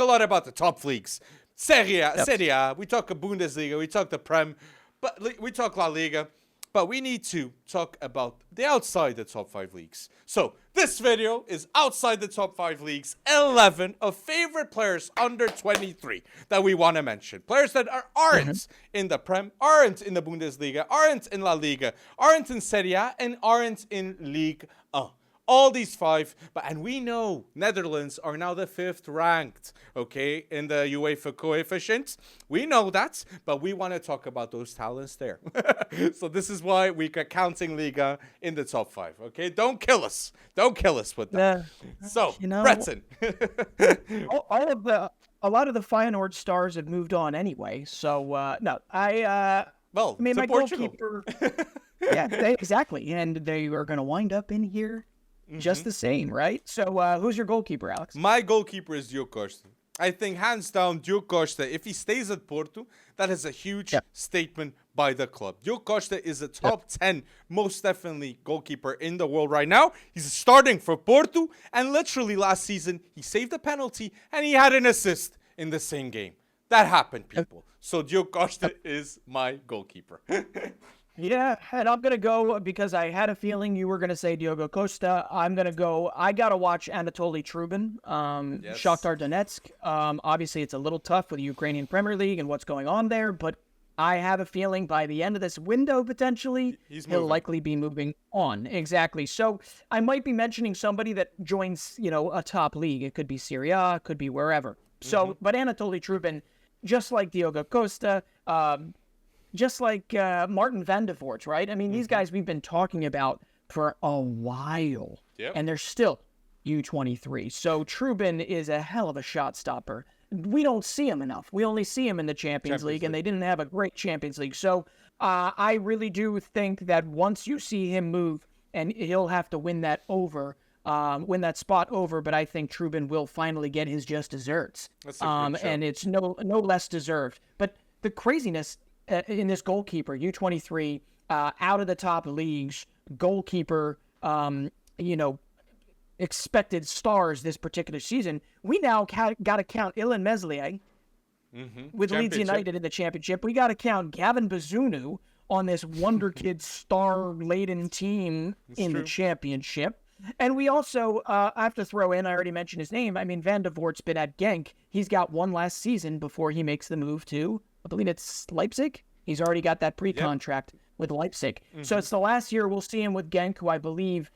lot about the top leagues. Serie A. We talk Bundesliga. We talk the Prem. But we talk La Liga. But we need to talk about the outside the top 5 leagues. So this video is outside the top 5 leagues, 11 of favorite players under 23 that we want to mention. Players that aren't in the Prem, aren't in the Bundesliga, aren't in La Liga, aren't in Serie A, and aren't in Ligue 1. All these 5, and we know Netherlands are now the 5th ranked, okay, in the UEFA coefficients. We know that, but we want to talk about those talents there. So this is why we're counting Liga in the top 5, okay? Don't kill us. Don't kill us with that. So, Breton. A lot of the Feyenoord stars have moved on anyway. So, no, I mean, my goalkeeper. Exactly. And they are going to wind up in here. Just the same, right? So who's your goalkeeper, Alex? My goalkeeper is Diogo Costa. I think hands down, Diogo Costa, if he stays at Porto, that is a huge statement by the club. Diogo Costa is a top 10, most definitely, goalkeeper in the world right now. He's starting for Porto, and literally last season, he saved a penalty, and he had an assist in the same game. That happened, people. So Diogo Costa is my goalkeeper. Yeah, and I'm going to go because I had a feeling you were going to say Diogo Costa. I'm going to go. I got to watch Anatoly Trubin, Shakhtar Donetsk. Obviously, it's a little tough with the Ukrainian Premier League and what's going on there, but I have a feeling by the end of this window, potentially, he'll likely be moving on. Exactly. So I might be mentioning somebody that joins, a top league. It could be Serie A, it could be wherever. So, but Anatoly Trubin, just like Diogo Costa, just like Martin van der Voort, right? I mean, these guys we've been talking about for a while, and they're still U23. So Trubin is a hell of a shot stopper. We don't see him enough. We only see him in the Champions League, and they didn't have a great Champions League. So I really do think that once you see him move, and he'll have to win that spot over, but I think Trubin will finally get his just desserts. And it's no less deserved. But the craziness in this goalkeeper, U23, out of the top leagues, goalkeeper, expected stars this particular season, we now got to count Ilan Meslier with Leeds United in the championship. We got to count Gavin Bazunu on this Wonderkid star-laden team the championship. And we also have to throw in, I already mentioned his name, I mean, Van der Voort's been at Genk. He's got one last season before he makes the move to, I believe it's Leipzig. He's already got that pre-contract with Leipzig. So it's the last year we'll see him with Genk, who I believe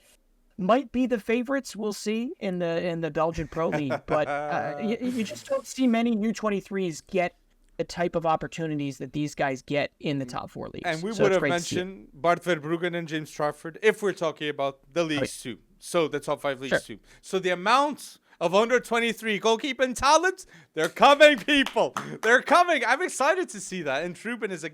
might be the favorites. We'll see in the Belgian Pro League, but you just don't see many U23s get the type of opportunities that these guys get in the top 4 leagues. And we would have mentioned Bart Verbruggen and James Trafford if we're talking about the leagues too. So the top 5 leagues too. So the amount of under 23 goalkeeping talent, they're coming, people. They're coming. I'm excited to see that. And Trubin is a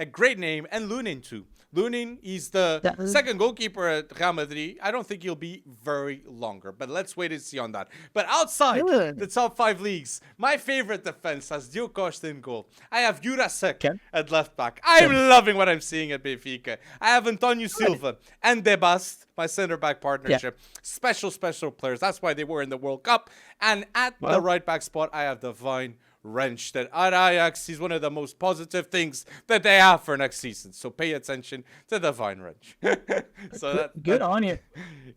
great name, and Lunin too. Lunin, he's the second goalkeeper at Real Madrid. I don't think he'll be very longer, but let's wait and see on that. But outside the top 5 leagues, my favorite defense has Diogo Costa in goal. I have Jurasek at left back. I'm loving what I'm seeing at Benfica. I have Antonio Silva and Debast, my center back partnership. Special players. That's why they were in the World Cup. And at the right back spot, I have Divine Wrench. That at Ajax, he's one of the most positive things that they have for next season. So pay attention to Divine Wrench. So good on you.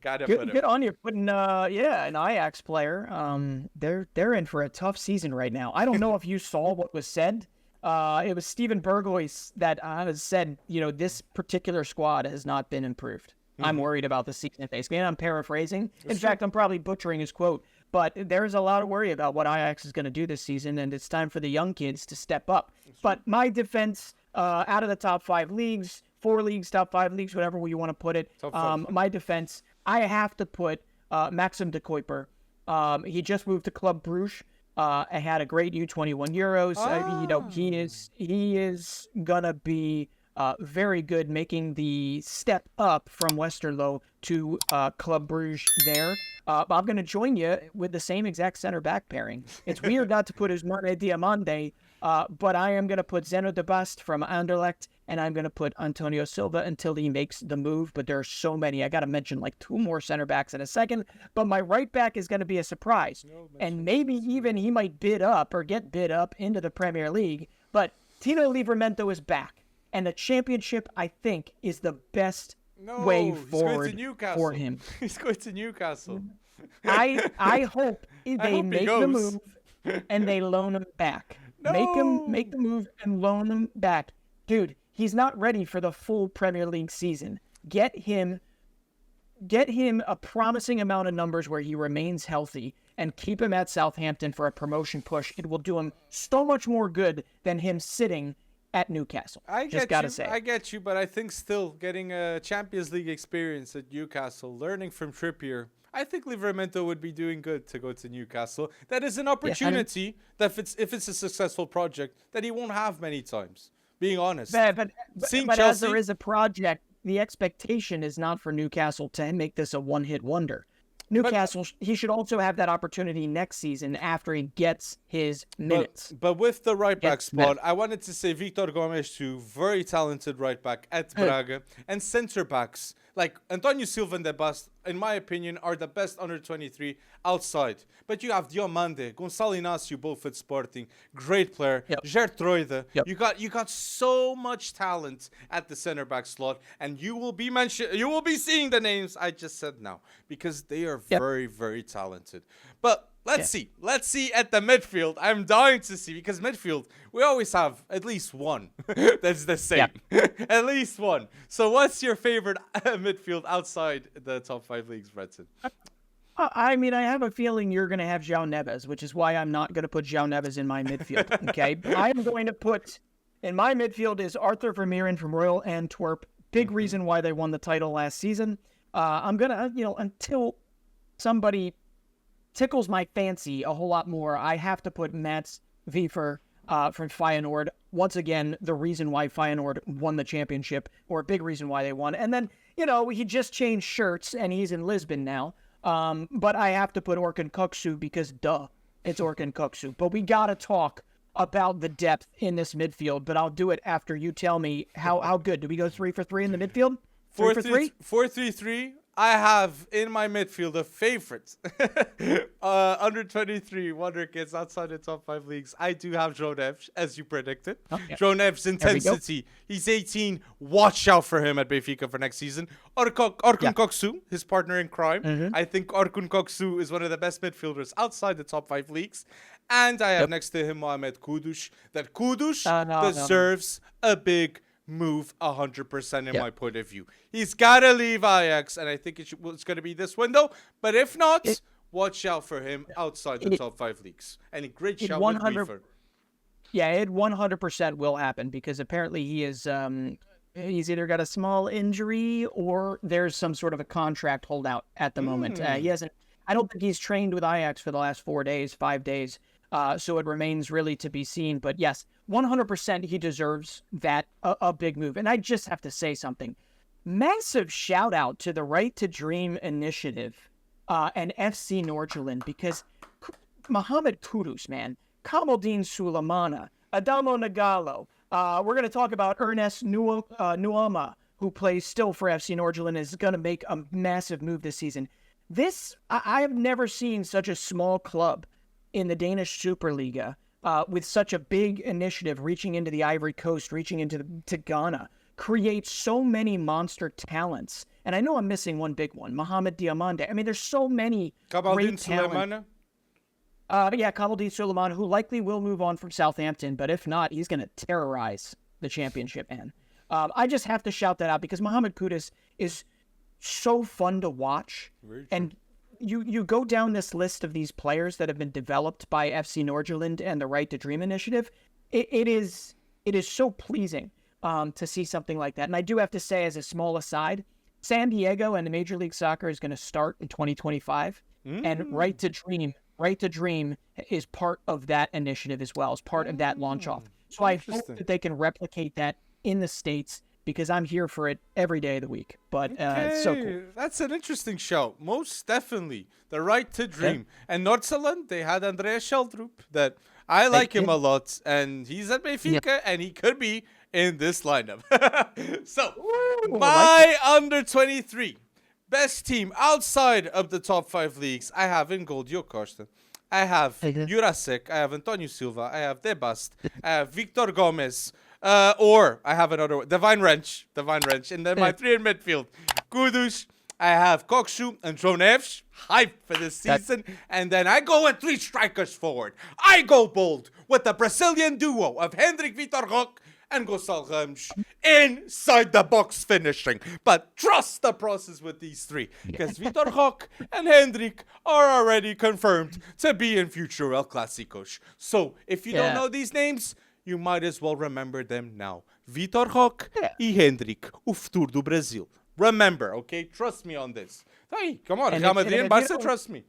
Good on you putting an Ajax player. They're in for a tough season right now. I don't know if you saw what was said. It was Steven Berghuis that said, this particular squad has not been improved. I'm worried about the season, basically. And I'm paraphrasing. In fact, I'm probably butchering his quote. But there's a lot of worry about what Ajax is going to do this season, and it's time for the young kids to step up. But my defense, out of the top 5 leagues, 4 leagues, top 5 leagues, whatever you want to put it, my defense, I have to put Maxim de Kuiper. He just moved to Club Brugge. I had a great U21 Euros. He is gonna be very good, making the step up from Westerlo to Club Brugge there. But I'm going to join you with the same exact center back pairing. It's weird not to put Usmane Diamande, but I am going to put Zeno de Bast from Anderlecht, and I'm going to put Antonio Silva until he makes the move. But there are so many. I got to mention like 2 more center backs in a second. But my right back is going to be a surprise. And maybe even he might get bid up into the Premier League. But Tino Livramento is back. And the championship, I think, is the best way forward for him. He's going to Newcastle. I hope they make the move and they loan him back. Make the move and loan him back. Dude, he's not ready for the full Premier League season. Get him a promising amount of numbers where he remains healthy and keep him at Southampton for a promotion push. It will do him so much more good than him sitting at Newcastle. I get you, but I think still getting a Champions League experience at Newcastle, learning from Trippier, I think Livramento would be doing good to go to Newcastle. That is an opportunity that if it's a successful project that he won't have many times, being honest. But as there is a project, the expectation is not for Newcastle to make this a one-hit wonder. Newcastle, he should also have that opportunity next season after he gets his minutes. But with the right back spot, I wanted to say Victor Gomes too, very talented right back at Braga, and centre backs like Antonio Silva and De Bast, in my opinion, are the best under 23 outside. But you have Diomande, Gonçalo Inácio, both at Sporting, great player. Gertruide. You got so much talent at the center back slot, and you will be seeing the names I just said now because they are very, very talented. But let's see. Let's see at the midfield. I'm dying to see because midfield, we always have at least one that's the same. At least one. So what's your favorite midfield outside the top 5 leagues, Bretton? I mean, I have a feeling you're going to have João Neves, which is why I'm not going to put João Neves in my midfield, okay? I'm going to put, in my midfield is Arthur Vermeeren from Royal Antwerp. Big reason why they won the title last season. I'm going to, until somebody tickles my fancy a whole lot more, I have to put Mats Winther from Feyenoord. Once again, the reason why Feyenoord won the championship, or a big reason why they won. And then, he just changed shirts and he's in Lisbon now. But I have to put Orkun Koksu because, it's Orkun Koksu. But we got to talk about the depth in this midfield, but I'll do it after you tell me how good. Do we go 3 for 3 in the midfield? 3 for 3? 4-3-3. I have in my midfield a favorite. Under 23 Wonderkids outside the top 5 leagues. I do have João Neves, as you predicted. João Neves' intensity. He's 18. Watch out for him at Benfica for next season. Orkun Koksu, his partner in crime. I think Orkun Koksu is one of the best midfielders outside the top 5 leagues. And I have next to him Mohamed Kudus. That Kudus deserves a big move 100% in my point of view. He's got to leave Ajax, and I think it's going to be this window. But if not, watch out for him outside the top 5 leagues. And a great shout with Winther. Yeah, it 100% will happen because apparently he is he's either got a small injury or there's some sort of a contract holdout at the moment. He hasn't. I don't think he's trained with Ajax for the last 5 days. So it remains really to be seen. But yes, 100% he deserves that, a big move. And I just have to say something. Massive shout out to the Right to Dream initiative and FC Nordsjælland, because Mohamed Kudus, man, Kamaldeen Sulemana, Adamo Nagalo. We're going to talk about Ernest Nuama, who plays still for FC Nordsjælland, is going to make a massive move this season. I have never seen such a small club in the Danish Superliga with such a big initiative reaching into the Ivory Coast, reaching into Ghana, create so many monster talents. And I know I'm missing one big one, Mohamed Diamande. I mean, there's so many great talent. Kamaldeen Sulemana, who likely will move on from Southampton, but if not, he's going to terrorize the championship, man. I just have to shout that out because Mohamed Kudus is so fun to watch. And you go down this list of these players that have been developed by FC Nordsjælland and the Right to Dream initiative. It is so pleasing to see something like that. And I do have to say, as a small aside, San Diego and the Major League Soccer is going to start in 2025, and Right to Dream is part of that initiative as well, as part of that launch off. So I hope that they can replicate that in the States, because I'm here for it every day of the week. But it's so cool. That's an interesting show. Most definitely. The Right to Dream. And Nordsjælland, they had Andreas Sheldrup, that I like him a lot. And he's at Benfica, and he could be in this lineup. So, my under-23 best team outside of the top 5 leagues, I have in goal Diogo Costa. I have Jurasek. I have Antonio Silva. I have Debast. I have Victor Gomez. Or I have another one, Divine Wrench. And then my 3 in midfield, Kudus. I have Koksu and Dronevs. Hype for this season. And then I go with 3 strikers forward. I go bold with the Brazilian duo of Hendrik Vitor Roque and Gonçalo Ramos inside the box finishing. But trust the process with these 3, because Vitor Roque and Hendrik are already confirmed to be in future El Clásicos. So if you don't know these names, you might as well remember them now. Vitor Roque e Hendrik, o futuro do Brasil. Remember, okay? Trust me on this. Hey, come on, Real Madrid and Barca, trust me.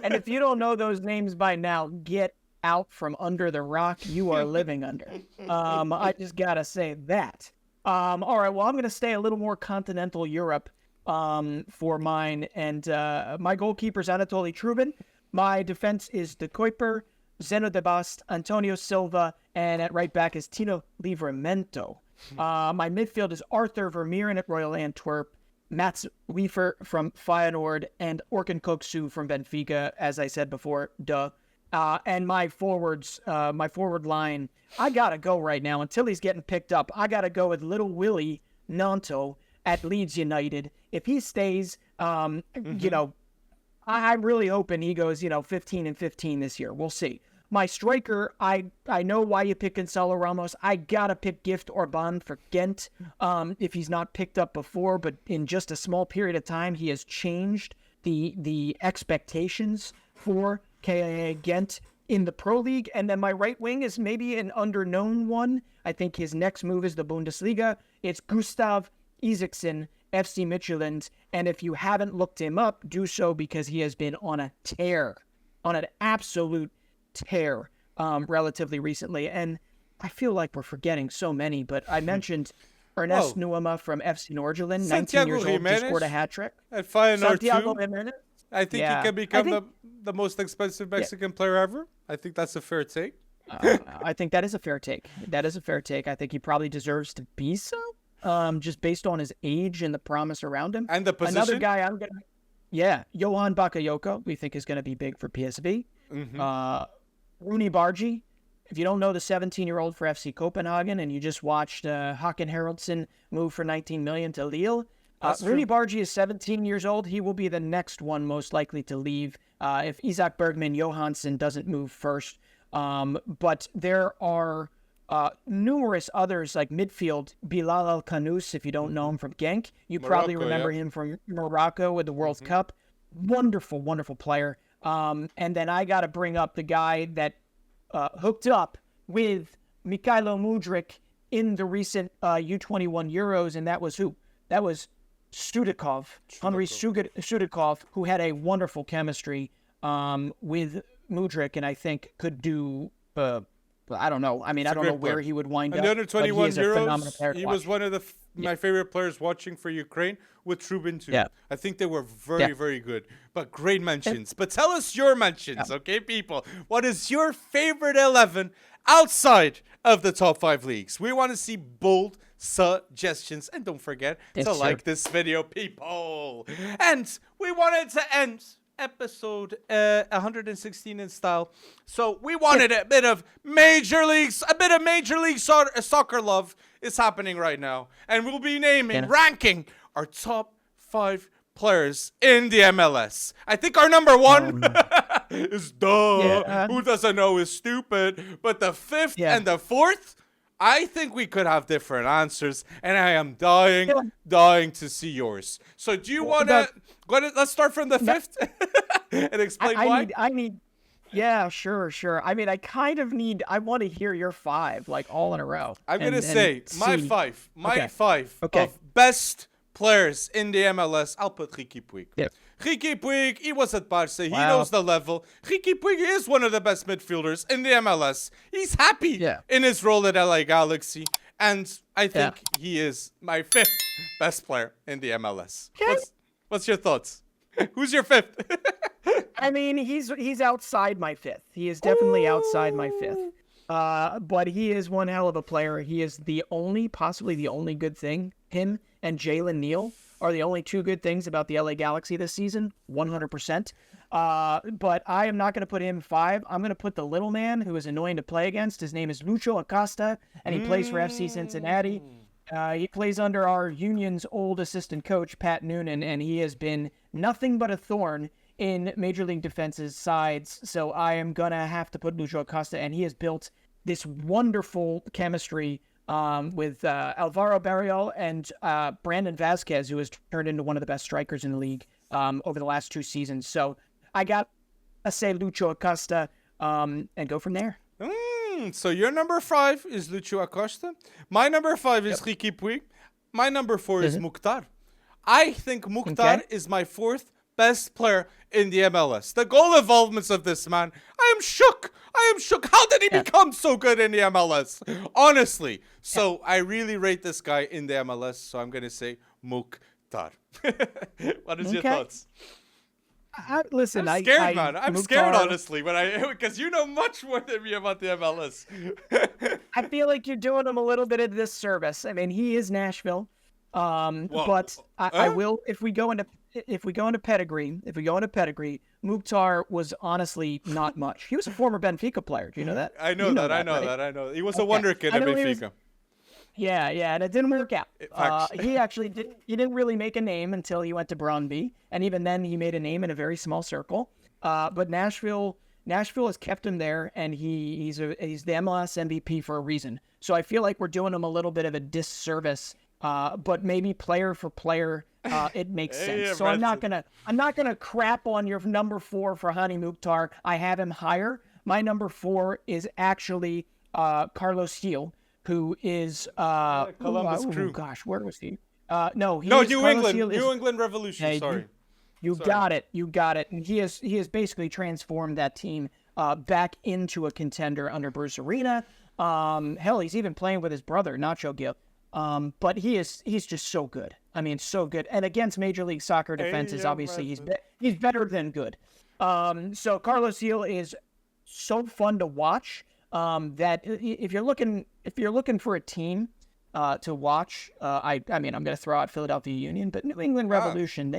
And if you don't know those names by now, get out from under the rock you are living under. I just gotta say that. All right, well, I'm gonna stay a little more continental Europe for mine, and my goalkeeper's Anatoly Trubin. My defense is De Kuiper, Zeno Debast, Antonio Silva, and at right back is Tino Livramento. My midfield is Arthur Vermeeren at Royal Antwerp, Mats Wiefer from Feyenoord, and Orkun Koksu from Benfica, as I said before, duh. And my forward line, I gotta go right now until he's getting picked up. I gotta go with Little Willie Nanto at Leeds United. If he stays, you know, I'm really hoping he goes, 15 and 15 this year. We'll see. My striker, I know why you pick Gonçalo Ramos. I gotta pick Gift Orban for Ghent. If he's not picked up before, but in just a small period of time, he has changed the expectations for KIA Ghent in the Pro League. And then my right wing is maybe an underknown one. I think his next move is the Bundesliga. It's Gustav Isaksen, FC Midtjylland. And if you haven't looked him up, do so, because he has been on a tear, on an absolute tear relatively recently. And I feel like we're forgetting so many, but I mentioned Ernest Nuama from FC Nordsjælland, 19 years old, just scored a hat-trick. At Feyenoord Santiago too. Jimenez. I think he can become the most expensive Mexican player ever. I think that's a fair take. I think that is a fair take. I think he probably deserves to be so, just based on his age and the promise around him. And the position. Another guy I'm going to... Johan Bakayoko, we think is going to be big for PSV. Rooney Bargi. If you don't know the 17-year-old for FC Copenhagen and you just watched Håkan Haraldsson move for 19 million to Lille, Rooney Bargi is 17 years old. He will be the next one most likely to leave if Isaac Bergman Johansson doesn't move first. But there are numerous others like midfield. Bilal Al-Kanous, if you don't know him from Genk, you probably remember him from Morocco with the World Cup. Wonderful, wonderful player. And then I got to bring up the guy that hooked up with Mikhailo Mudryk in the recent U21 Euros, and that was who? That was Sudikov, Henry Sudikov, who had a wonderful chemistry with Mudryk, and I think could do. I don't know. I mean, I don't know where he would wind up. And the under 21 Euros, he was one of my favorite players watching for Ukraine with Trubin too. Yeah. I think they were very, very good. But great mentions. But tell us your mentions, okay, people? What is your favorite 11 outside of the top 5 leagues? We want to see bold suggestions. And don't forget to like this video, people. And we wanted to end episode 116 in style, so we wanted a bit of Major League Soccer love is happening right now, and we'll be ranking our top 5 players in the MLS. I think our number 1 is who doesn't know is stupid, but the 5th and the 4th, I think we could have different answers, and I am dying to see yours. So do you want to... Let's start from the 5th and explain why. Yeah, sure. I mean, I want to hear your 5, like, all in a row. I'm going to say my 5 of best players in the MLS. I'll put Riqui Puig. Yep. Riqui Puig, he was at Barca. He knows the level. Riqui Puig is one of the best midfielders in the MLS. He's happy in his role at LA Galaxy. And I think he is my 5th best player in the MLS. What's your thoughts? Who's your 5th? I mean, he's outside my 5th. He is definitely outside my 5th. But he is one hell of a player. He is possibly the only good thing. Him and Jalen Neal are the only 2 good things about the LA Galaxy this season, 100%. But I am not going to put him 5. I'm going to put the little man who is annoying to play against. His name is Lucho Acosta, and he plays for FC Cincinnati. He plays under our Union's old assistant coach, Pat Noonan, and he has been nothing but a thorn in Major League Defense's sides. So I am going to have to put Lucho Acosta, and he has built this wonderful chemistry with Alvaro Barrial and Brandon Vasquez, who has turned into one of the best strikers in the league over the last 2 seasons. So I got to say Lucho Acosta and go from there. So your number 5 is Lucho Acosta. My number 5 is Riqui Puig. My number 4 is Mukhtar. I think Mukhtar is my 4th best player in the MLS. The goal involvements of this man, I am shook. How did he become so good in the MLS? Honestly. So I really rate this guy in the MLS. So I'm going to say Mukhtar. What is your thoughts? Listen, I'm scared, man. I'm scared, honestly, because you know much more than me about the MLS. I feel like you're doing him a little bit of disservice. I mean, he is Nashville, but I will if we go into pedigree. Mukhtar was honestly not much. He was a former Benfica player. Do you know that? I know that. He was a Wonderkid at Benfica. Yeah, and it didn't work out. He actually didn't really make a name until he went to Brøndby, and even then he made a name in a very small circle. But Nashville has kept him there, and he's the MLS MVP for a reason. So I feel like we're doing him a little bit of a disservice, but maybe player for player, it makes sense. So I'm not gonna crap on your number 4 for Hani Mukhtar. I have him higher. My number 4 is actually Carlos Gil, who is Columbus Crew. Gosh, where was he? New England Revolution. Sorry. You got it. And he has basically transformed that team back into a contender under Bruce Arena. Hell, he's even playing with his brother, Nacho Gil. But he's just so good. I mean, so good. And against Major League Soccer defenses, obviously he's better than good. So Carlos Gil is so fun to watch. That if you're looking for a team to watch, I mean I'm going to throw out Philadelphia Union, but New England Revolution,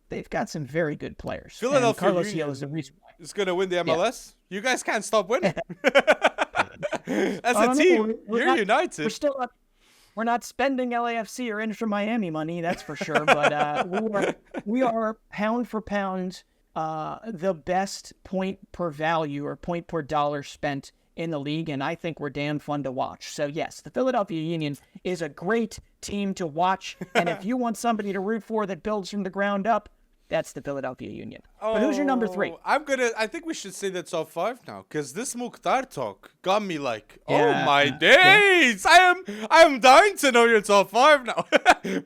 they've got some very good players. Philadelphia Carlos Union Gil is the reason why. Is going to win the MLS. You guys can't stop winning. As a team, you're united. We're not spending LAFC or Inter Miami money, that's for sure. But we are pound for pound the best point per value or point per dollar spent in the league, and I think we're damn fun to watch. So yes, the Philadelphia Union is a great team to watch, and if you want somebody to root for that builds from the ground up, that's the Philadelphia Union. But who's your number 3? I think we should say the top 5 now, because this Mukhtar talk got me like, Yeah. oh my days! I am dying to know your top 5 now.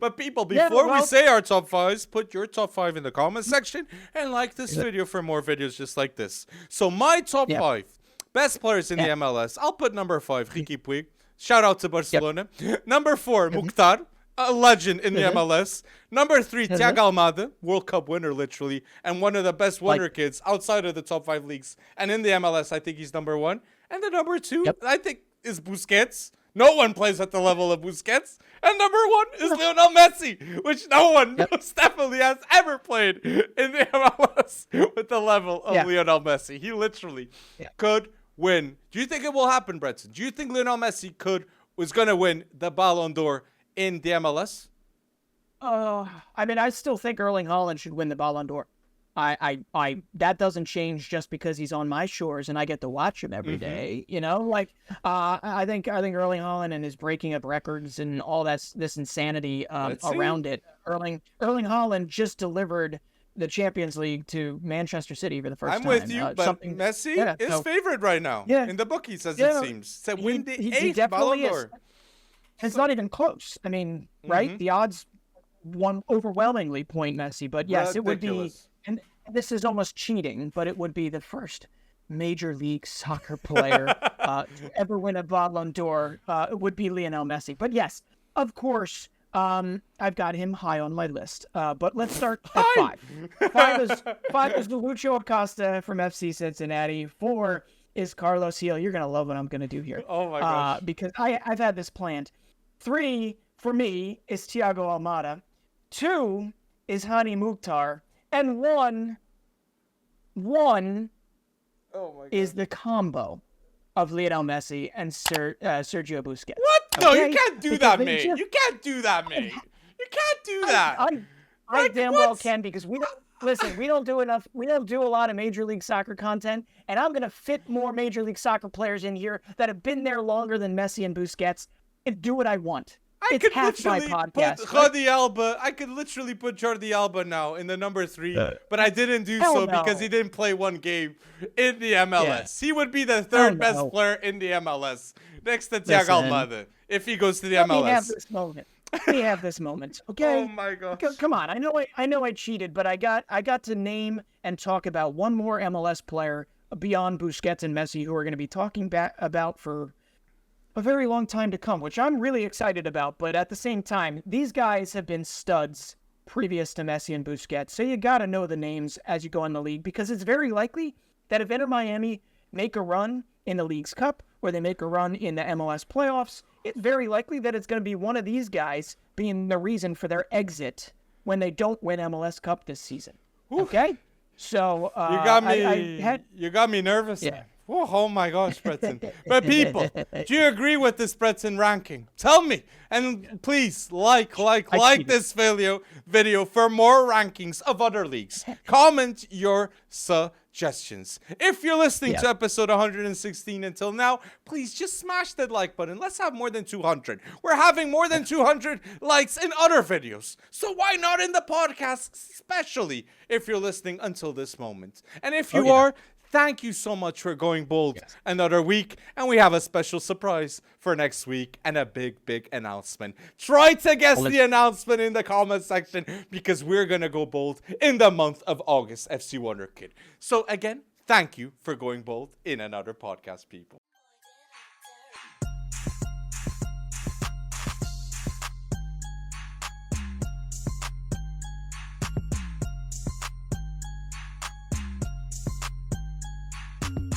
But people, before we say our top 5s, put your top 5 in the comment section and like this video for more videos just like this. So my top 5 best players in the MLS. I'll put number 5, Ricky Puig. Shout out to Barcelona. Number 4, Mukhtar. A legend in the MLS. Number 3, Thiago Almada, World Cup winner, literally, and one of the best Wonderkids outside of the top 5 leagues. And in the MLS, I think he's number 1. And the number 2, I think, is Busquets. No one plays at the level of Busquets. And number 1 is Lionel Messi, which no one definitely has ever played in the MLS with the level of Lionel Messi. He literally could win. Do you think it will happen, Bretson? Do you think Lionel Messi was going to win the Ballon d'Or in the MLS? I mean, I still think Erling Haaland should win the Ballon d'Or. I that doesn't change just because he's on my shores and I get to watch him every day. You know, like I think Erling Haaland and his breaking of records and all this insanity around it. Erling Haaland just delivered the Champions League to Manchester City for the first time. I'm with you, but Messi is favored right now in the bookies, as it seems, to win the 8th Ballon d'Or. It's not even close. I mean, right? The odds overwhelmingly point Messi, but yes, it would be, and this is almost cheating, but it would be the first Major League Soccer player to ever win a Ballon d'Or. It would be Lionel Messi. But yes, of course, I've got him high on my list. But let's start at 5. 5 is Lucho Acosta from FC Cincinnati. 4 is Carlos Heel. You're going to love what I'm going to do here. Oh, my gosh. Because I've had this planned. 3, for me, is Thiago Almada. 2 is Hani Mukhtar. And 1 is the combo of Lionel Messi and Sergio Busquets. What? No, you can't do that, mate. You can't do that, mate. You can't do that. I damn well can, because we don't. Listen, we don't do enough. We don't do a lot of Major League Soccer content, and I'm going to fit more Major League Soccer players in here that have been there longer than Messi and Busquets and do what I want. It's half my podcast. Jordi Alba. I could literally put Jordi Alba now in the number 3, but I didn't do so because he didn't play one game in the MLS. He would be the 3rd best player in the MLS next to Thiago Almada if he goes to the MLS. Let me have this moment, okay? Oh my gosh! Come on, I know I cheated, but I got to name and talk about one more MLS player beyond Busquets and Messi who are going to be talking about for a very long time to come, which I'm really excited about. But at the same time, these guys have been studs previous to Messi and Busquets, so you got to know the names as you go in the league, because it's very likely that if Inter Miami make a run in the League's Cup or they make a run in the MLS playoffs, it's very likely that it's going to be one of these guys being the reason for their exit when they don't win MLS Cup this season. Oof. Okay? So you got me nervous. Yeah. Oh my gosh, Breton. But people, do you agree with this Breton ranking? Tell me. And please like this video for more rankings of other leagues. Comment your suggestions. If you're listening to episode 116 until now, please just smash that like button. Let's have more than 200. We're having more than 200 likes in other videos. So why not in the podcast, especially if you're listening until this moment? And if you are, thank you so much for going bold another week. And we have a special surprise for next week and a big announcement. Try to guess the announcement in the comment section, because we're going to go bold in the month of August, FC Wonderkid. So again, thank you for going bold in another podcast, people.